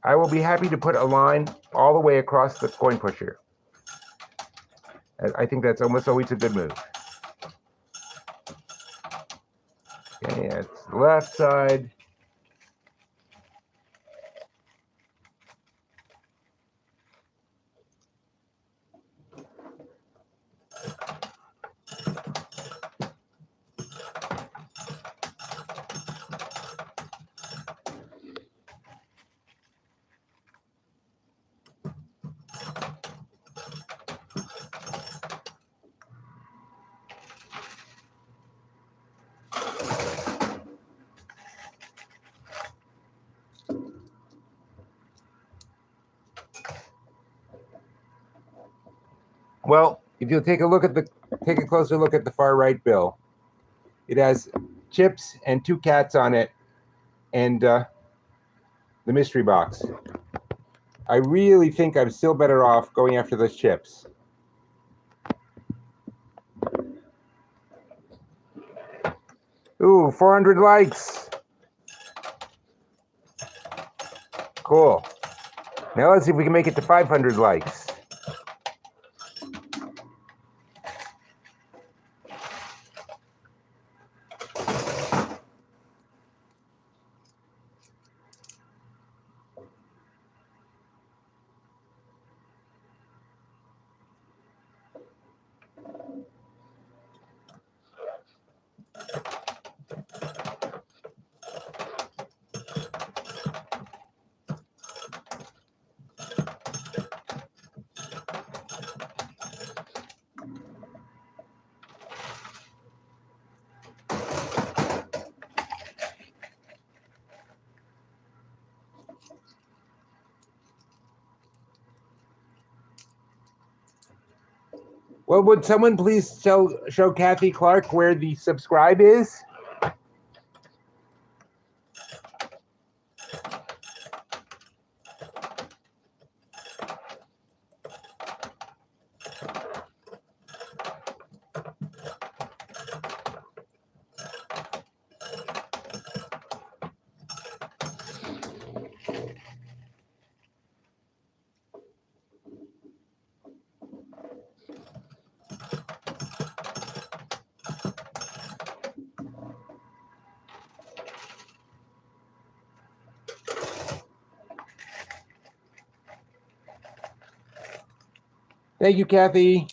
I will be happy to put a line all the way across the coin pusher. I think that's almost always a good move. Okay, that's the left side. Well, if you'll take a closer look at the far right bill, it has chips and 2 cats on it, and the mystery box. I really think I'm still better off going after those chips. Ooh, 400 likes. Cool. Now let's see if we can make it to 500 likes. Well, would someone please show Kathy Clark where the subscribe is? Thank you, Kathy.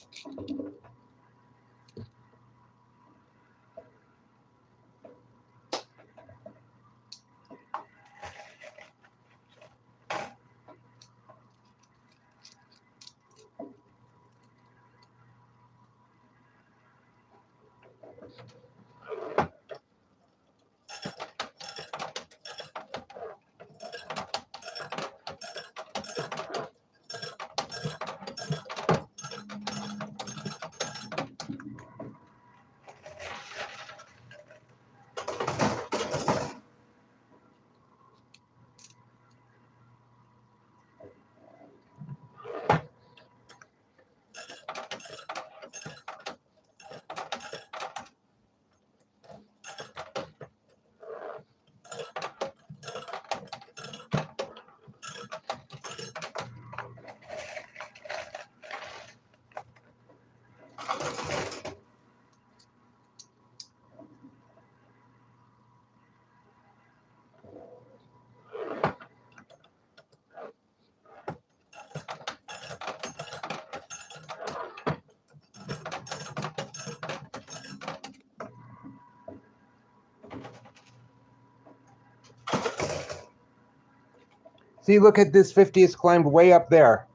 See, look at this 50th climbed way up there.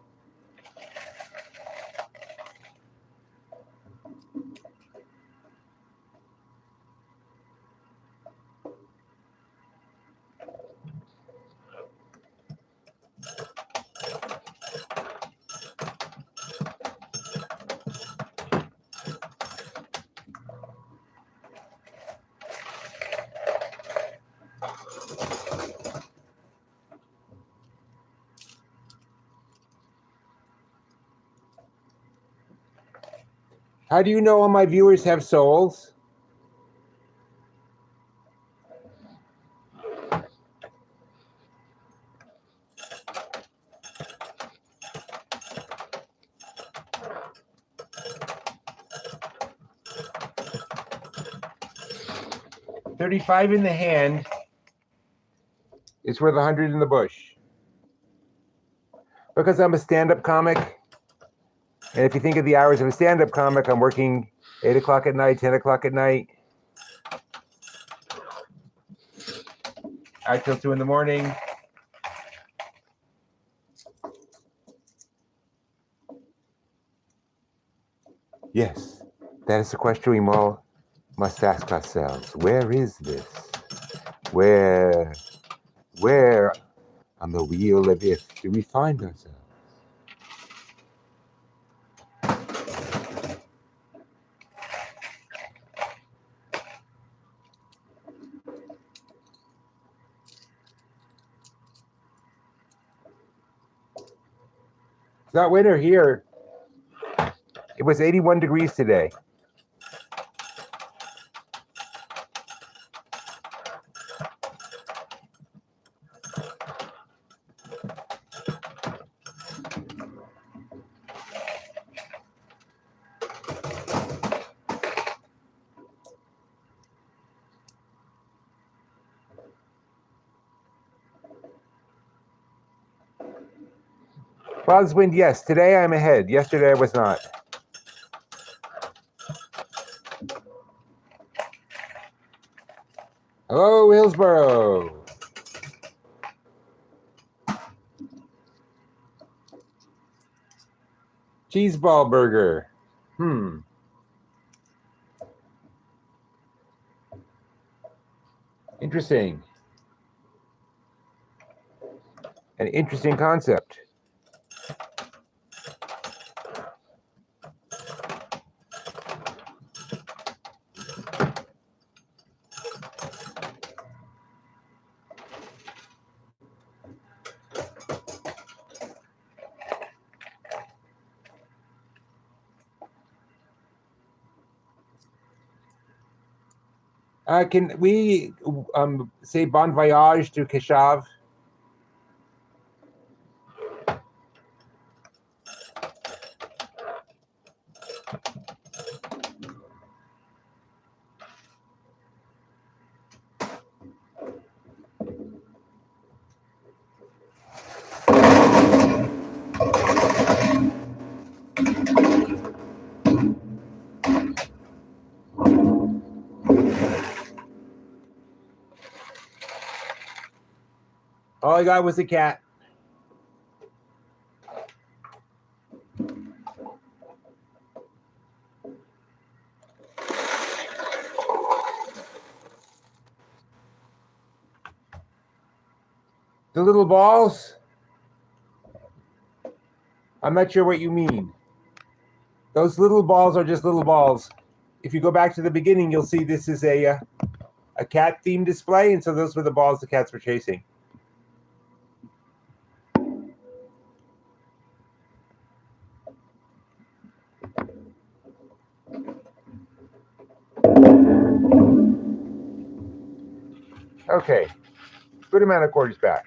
How do you know all my viewers have souls? $35 in the hand is worth $100 in the bush. Because I'm a stand-up comic, and if you think of the hours of a stand-up comic, I'm working 8 o'clock at night, 10 o'clock at night, out till 2 in the morning. Yes, that is the question we all must ask ourselves. Where is this? Where on the wheel of if do we find ourselves? It's not winter here. It was 81 degrees today. Buzzwind, yes. Today I'm ahead. Yesterday I was not. Hello, Hillsborough. Cheeseball burger. Interesting. An interesting concept. Can we say bon voyage to Keshav? All I got was a cat. The little balls? I'm not sure what you mean. Those little balls are just little balls. If you go back to the beginning, you'll see this is a cat-themed display, and so those were the balls the cats were chasing. Okay, good amount of quarters back.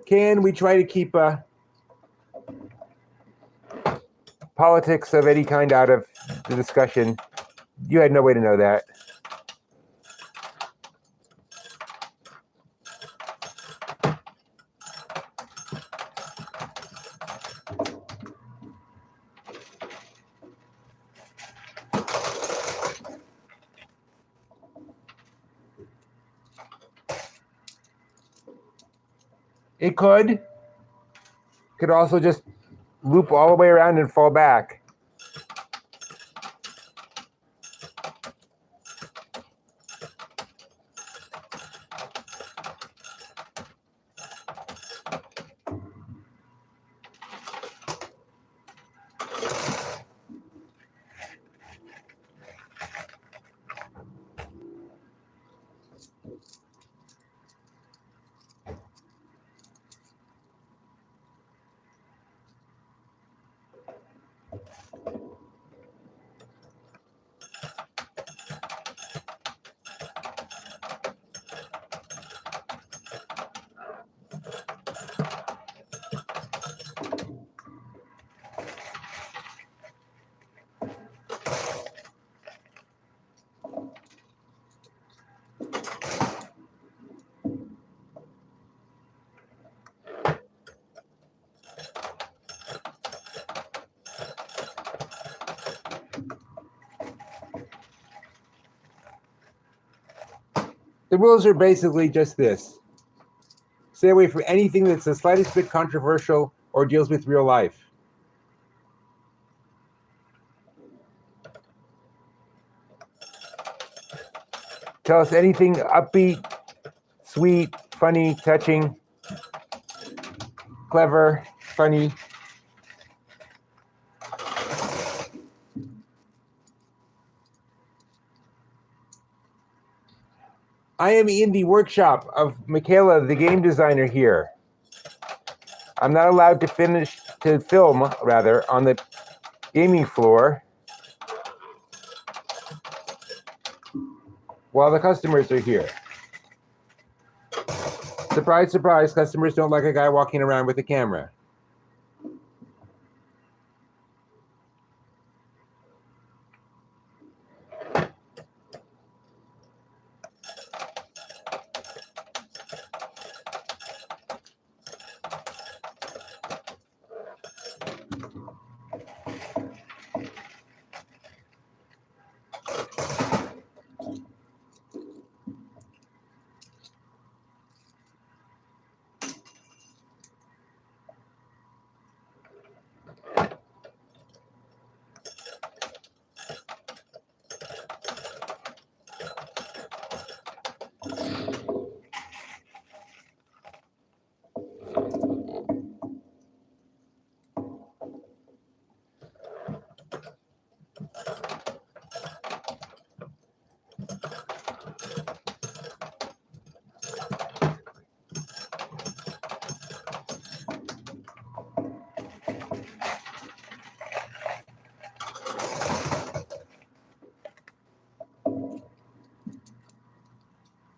Can we try to keep politics of any kind out of the discussion? You had no way to know that. It could also just loop all the way around and fall back. The rules are basically just this. Stay away from anything that's the slightest bit controversial or deals with real life. Tell us anything upbeat, sweet, funny, touching, clever, funny. I am in the workshop of Michaela, the game designer here. I'm not allowed to film on the gaming floor while the customers are here. Surprise, surprise, customers don't like a guy walking around with a camera.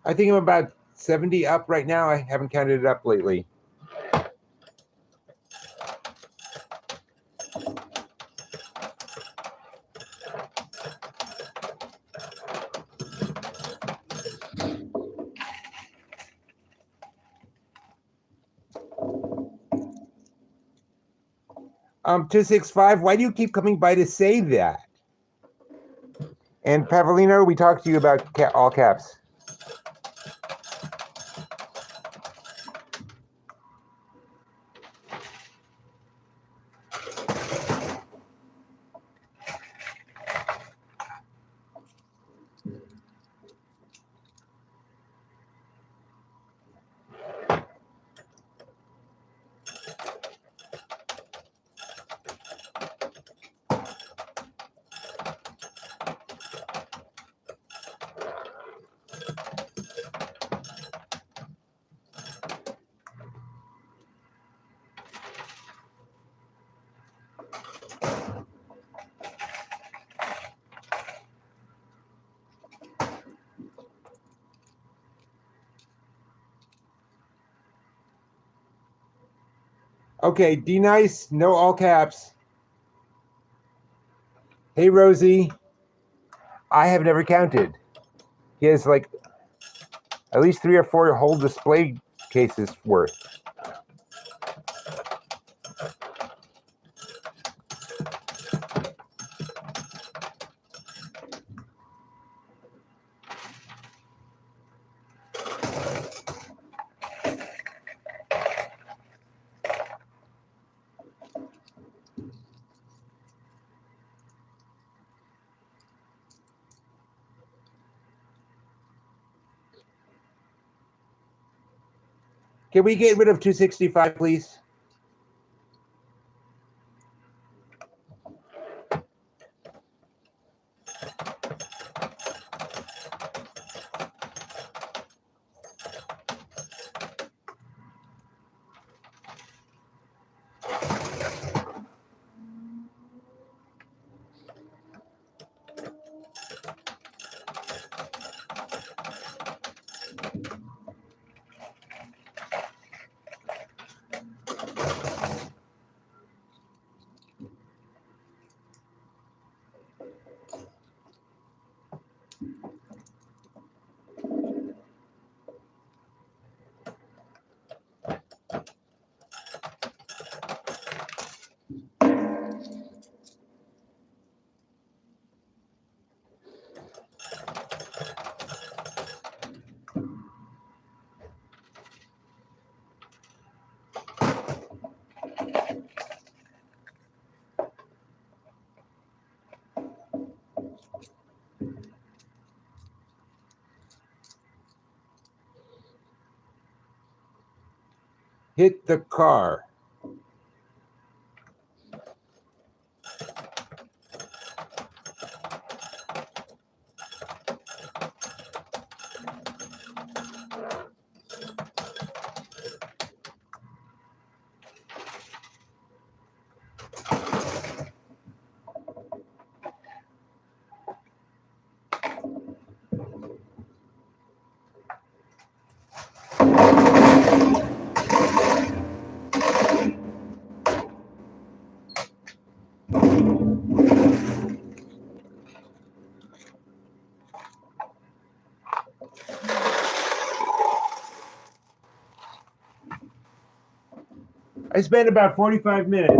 I think I'm about 70 up right now. I haven't counted it up lately. Um, 265, why do you keep coming by to say that? And Pavolino, we talked to you about all caps. Okay, D Nice, no all caps. Hey Rosie, I have never counted. He has like at least 3 or 4 whole display cases worth. Can we get rid of 265, please? Hit the car. I spent about 45 minutes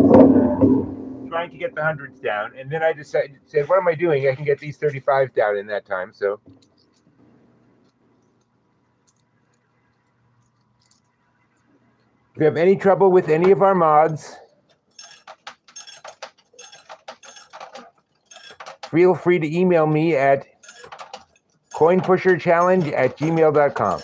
trying to get the hundreds down, and then I said, what am I doing? I can get these 35s down in that time. So if you have any trouble with any of our mods, feel free to email me at coinpusherchallenge@gmail.com.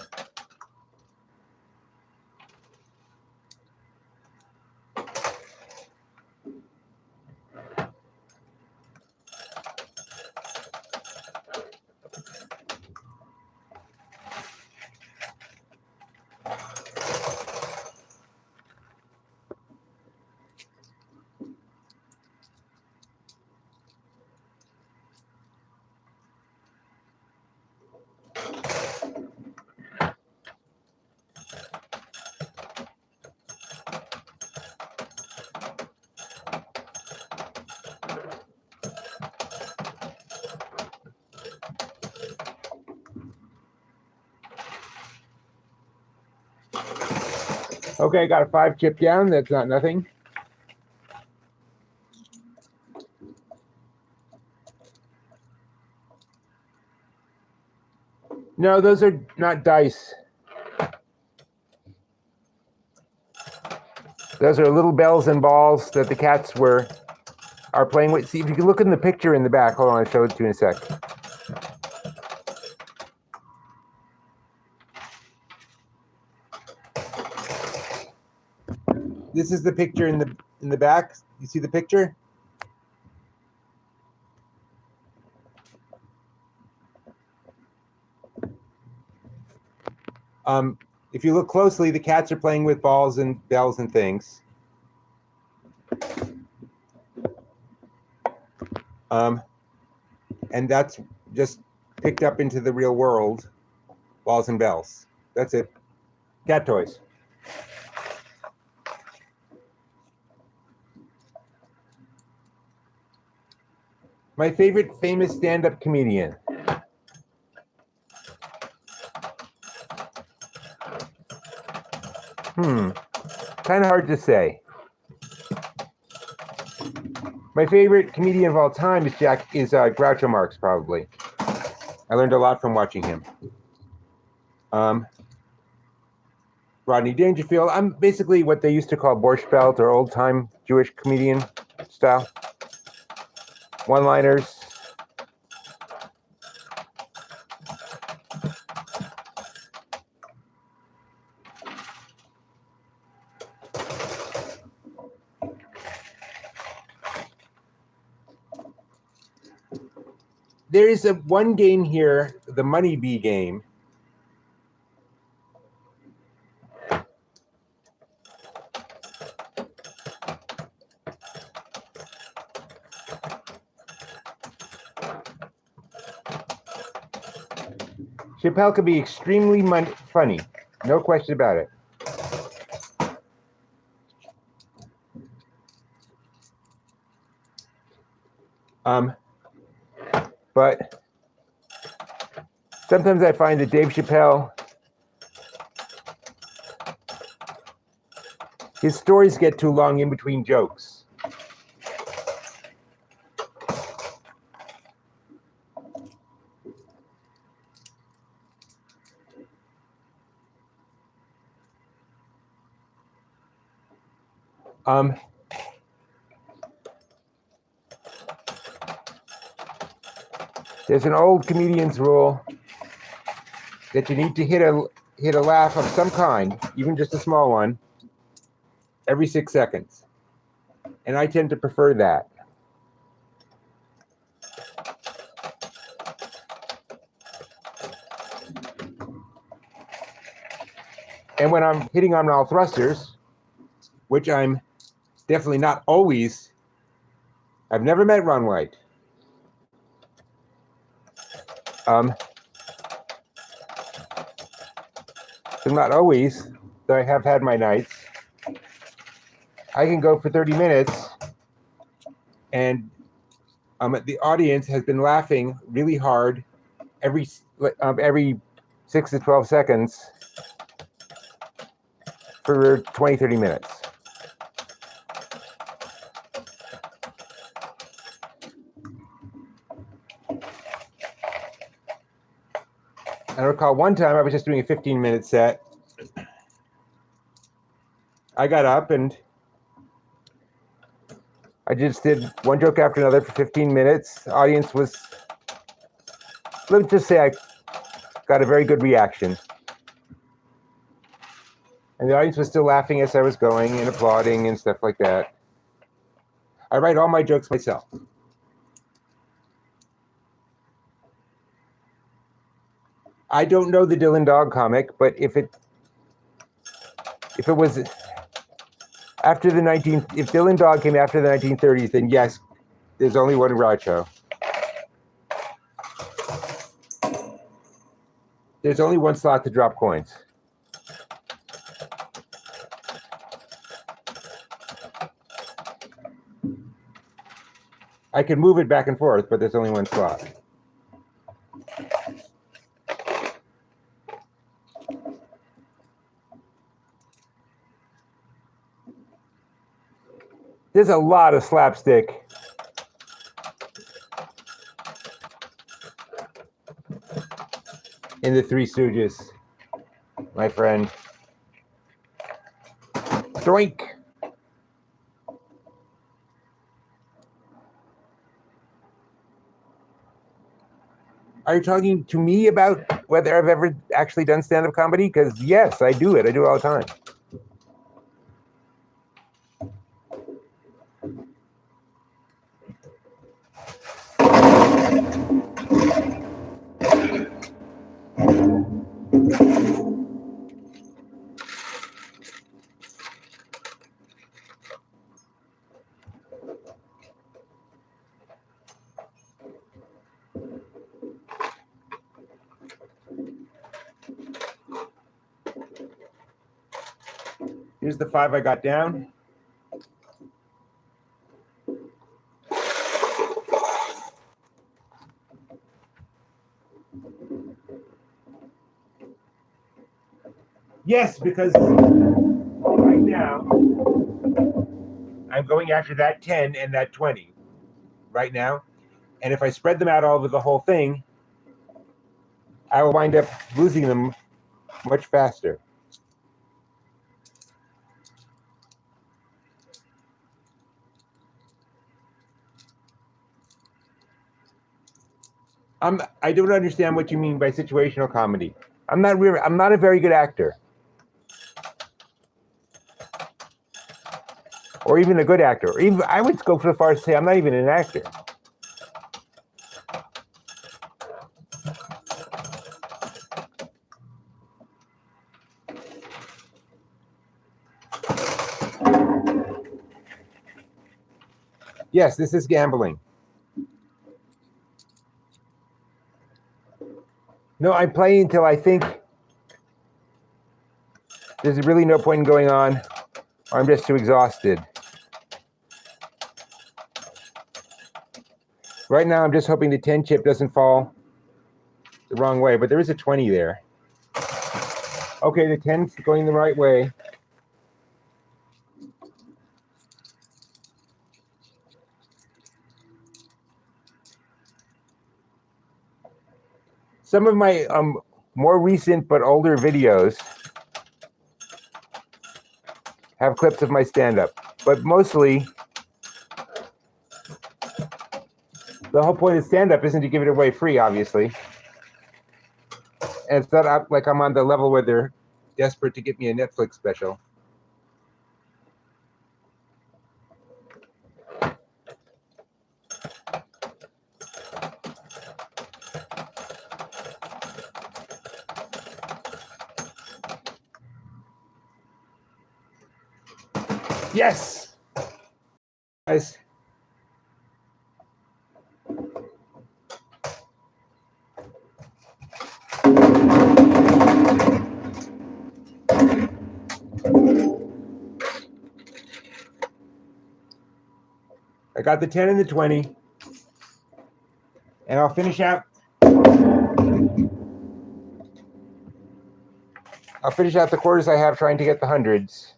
Okay, I got a 5 chip down. That's not nothing. No, those are not dice. Those are little bells and balls that the cats are playing with. See, if you can look in the picture in the back. Hold on, I'll show it to you in a sec. This is the picture in the back. You see the picture? If you look closely, the cats are playing with balls and bells and things. And that's just picked up into the real world, balls and bells. That's it. Cat toys. My favorite famous stand-up comedian. Kind of hard to say. My favorite comedian of all time is Groucho Marx, probably. I learned a lot from watching him. Rodney Dangerfield. I'm basically what they used to call Borscht Belt, or old-time Jewish comedian style. One-liners. There is one game here, the Money Bee game. Chappelle could be extremely funny, no question about it. But sometimes I find that Dave Chappelle, his stories get too long in between jokes. There's an old comedian's rule that you need to hit a laugh of some kind, even just a small one, every 6 seconds. And I tend to prefer that. And when I'm hitting on all thrusters, which I'm definitely not always, I've never met Ron White. So not always, though I have had my nights. I can go for 30 minutes, and the audience has been laughing really hard every 6 to 12 seconds for 20, 30 minutes. I recall one time I was just doing a 15-minute set. I got up and I just did one joke after another for 15 minutes. The audience was, let's just say I got a very good reaction. And the audience was still laughing as I was going and applauding and stuff like that. I write all my jokes myself. I don't know the Dylan Dog comic, but if it was after the if Dylan Dog came after the 1930s, then yes, there's only one Groucho. There's only one slot to drop coins. I can move it back and forth, but there's only one slot. There's a lot of slapstick. In the Three Stooges, my friend. Doink. Are you talking to me about whether I've ever actually done stand-up comedy? Because yes, I do it. I do it all the time. Here's the 5 I got down. Yes, because right now I'm going after that 10 and that 20 right now. And if I spread them out all over the whole thing, I will wind up losing them much faster. I don't understand what you mean by situational comedy. I'm not a very good actor. Or even a good actor. Or even I would go so far as to say I'm not even an actor. Yes, this is gambling. No, I'm playing until I think there's really no point in going on, or I'm just too exhausted. Right now, I'm just hoping the 10 chip doesn't fall the wrong way, but there is a 20 there. Okay, the 10's going the right way. Some of my more recent but older videos have clips of my stand-up, but mostly the whole point of stand-up isn't to give it away free, obviously. And it's not like I'm on the level where they're desperate to get me a Netflix special. Yes! Guys. I got the 10 and the 20. And I'll finish out the quarters I have trying to get the hundreds.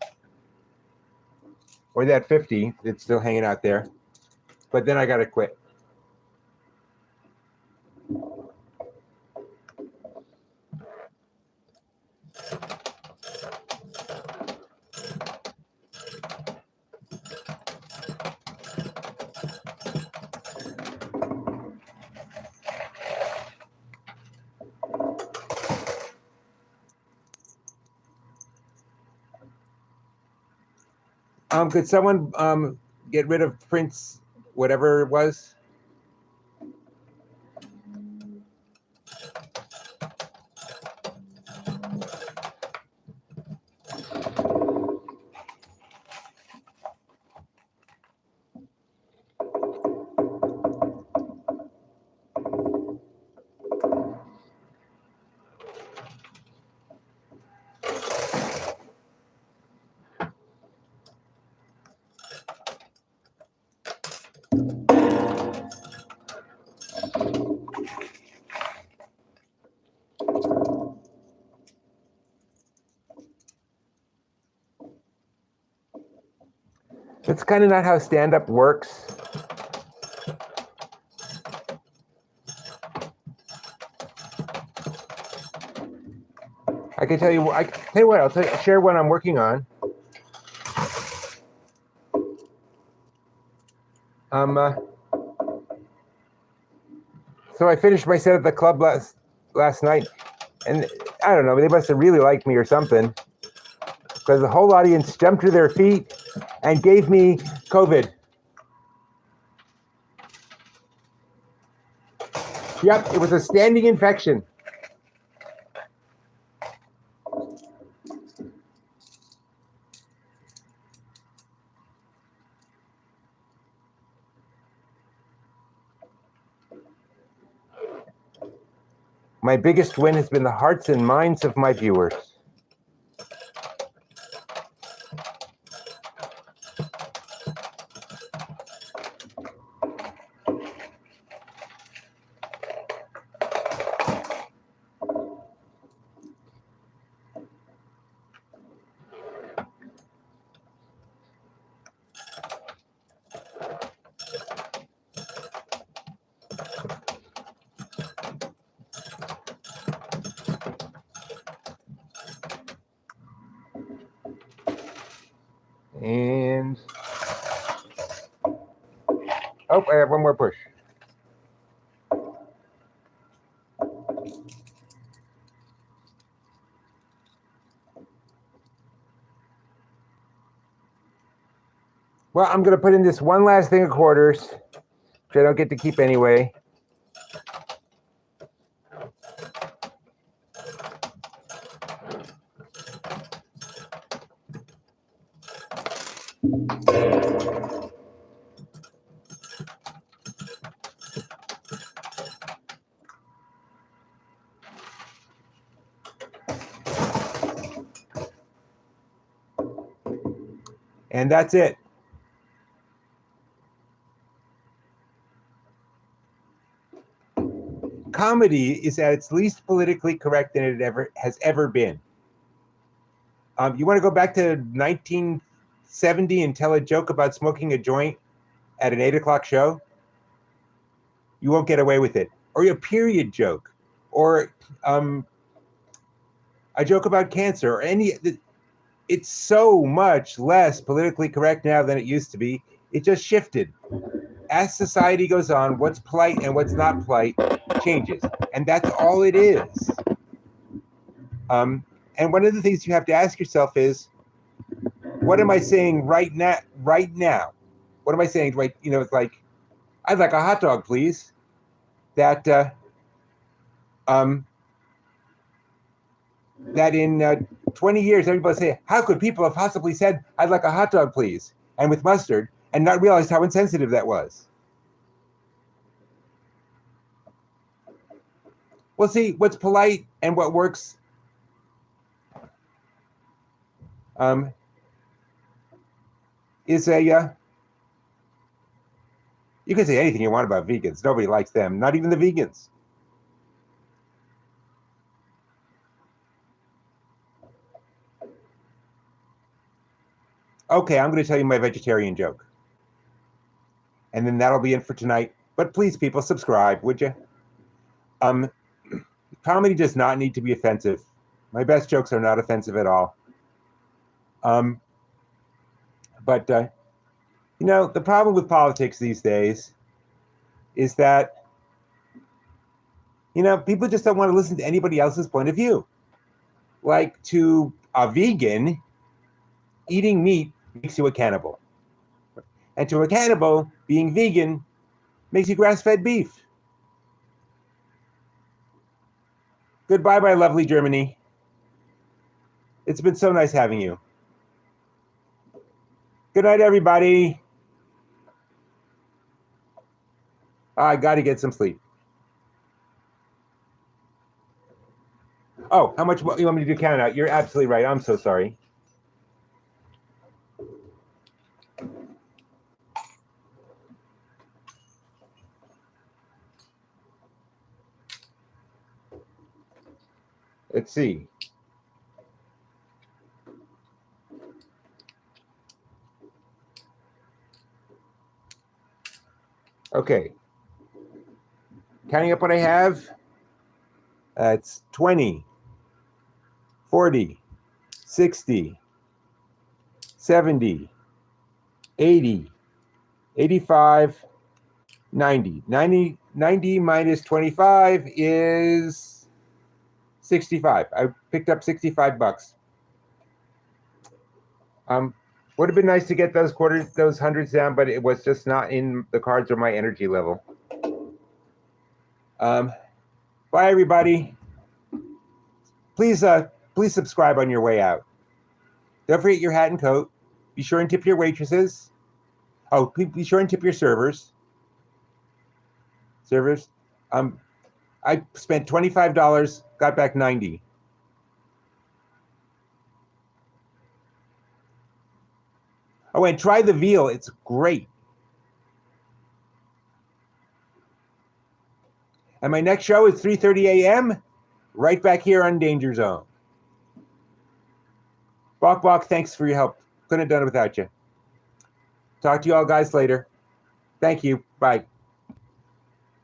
Or that 50 that's still hanging out there. But then I gotta quit. Could someone get rid of Prince, whatever it was? It's kind of not how stand-up works. I can tell you what. I'll share what I'm working on. So I finished my set at the club last night, and I don't know, they must have really liked me or something, because the whole audience jumped to their feet and gave me COVID. Yep, it was a standing infection. My biggest win has been the hearts and minds of my viewers. And oh, I have one more push. Well, I'm going to put in this one last thing of quarters, which I don't get to keep anyway. And that's it. Comedy is at its least politically correct than it has ever been. You want to go back to 1970 and tell a joke about smoking a joint at an 8 o'clock show? You won't get away with it. Or a period joke, or a joke about cancer, or any. It's so much less politically correct now than it used to be. It just shifted. As society goes on, what's polite and what's not polite changes, and that's all it is. And one of the things you have to ask yourself is, what am I saying right now? Right now, what am I saying? Right, it's like, I'd like a hot dog, please. That in 20 years, everybody say, how could people have possibly said, I'd like a hot dog, please, and with mustard, and not realize how insensitive that was? Well, see, what's polite and what works is you can say anything you want about vegans. Nobody likes them, not even the vegans. Okay, I'm going to tell you my vegetarian joke. And then that'll be it for tonight. But please, people, subscribe, would you? Comedy does not need to be offensive. My best jokes are not offensive at all. But the problem with politics these days is that, people just don't want to listen to anybody else's point of view. Like, to a vegan, eating meat makes you a cannibal. And to a cannibal, being vegan makes you grass-fed beef. Goodbye, my lovely Germany. It's been so nice having you. Good night, everybody. I got to get some sleep. Oh, how much you want me to do count out? You're absolutely right. I'm so sorry. Let's see. Okay. Counting up what I have. It's 20, 40, 60, 70, 80, 85, 90. 90 minus 25 is 65. I picked up 65 bucks. Would have been nice to get those quarters, those hundreds down, but it was just not in the cards or my energy level. Bye, everybody. Please subscribe on your way out. Don't forget your hat and coat. Be sure and tip your waitresses. Oh, be sure and tip your servers. I spent $25, got back 90. Oh, and try the veal. It's great. And my next show is 3:30 a.m. right back here on Danger Zone. Bok, thanks for your help. Couldn't have done it without you. Talk to you all guys later. Thank you. Bye.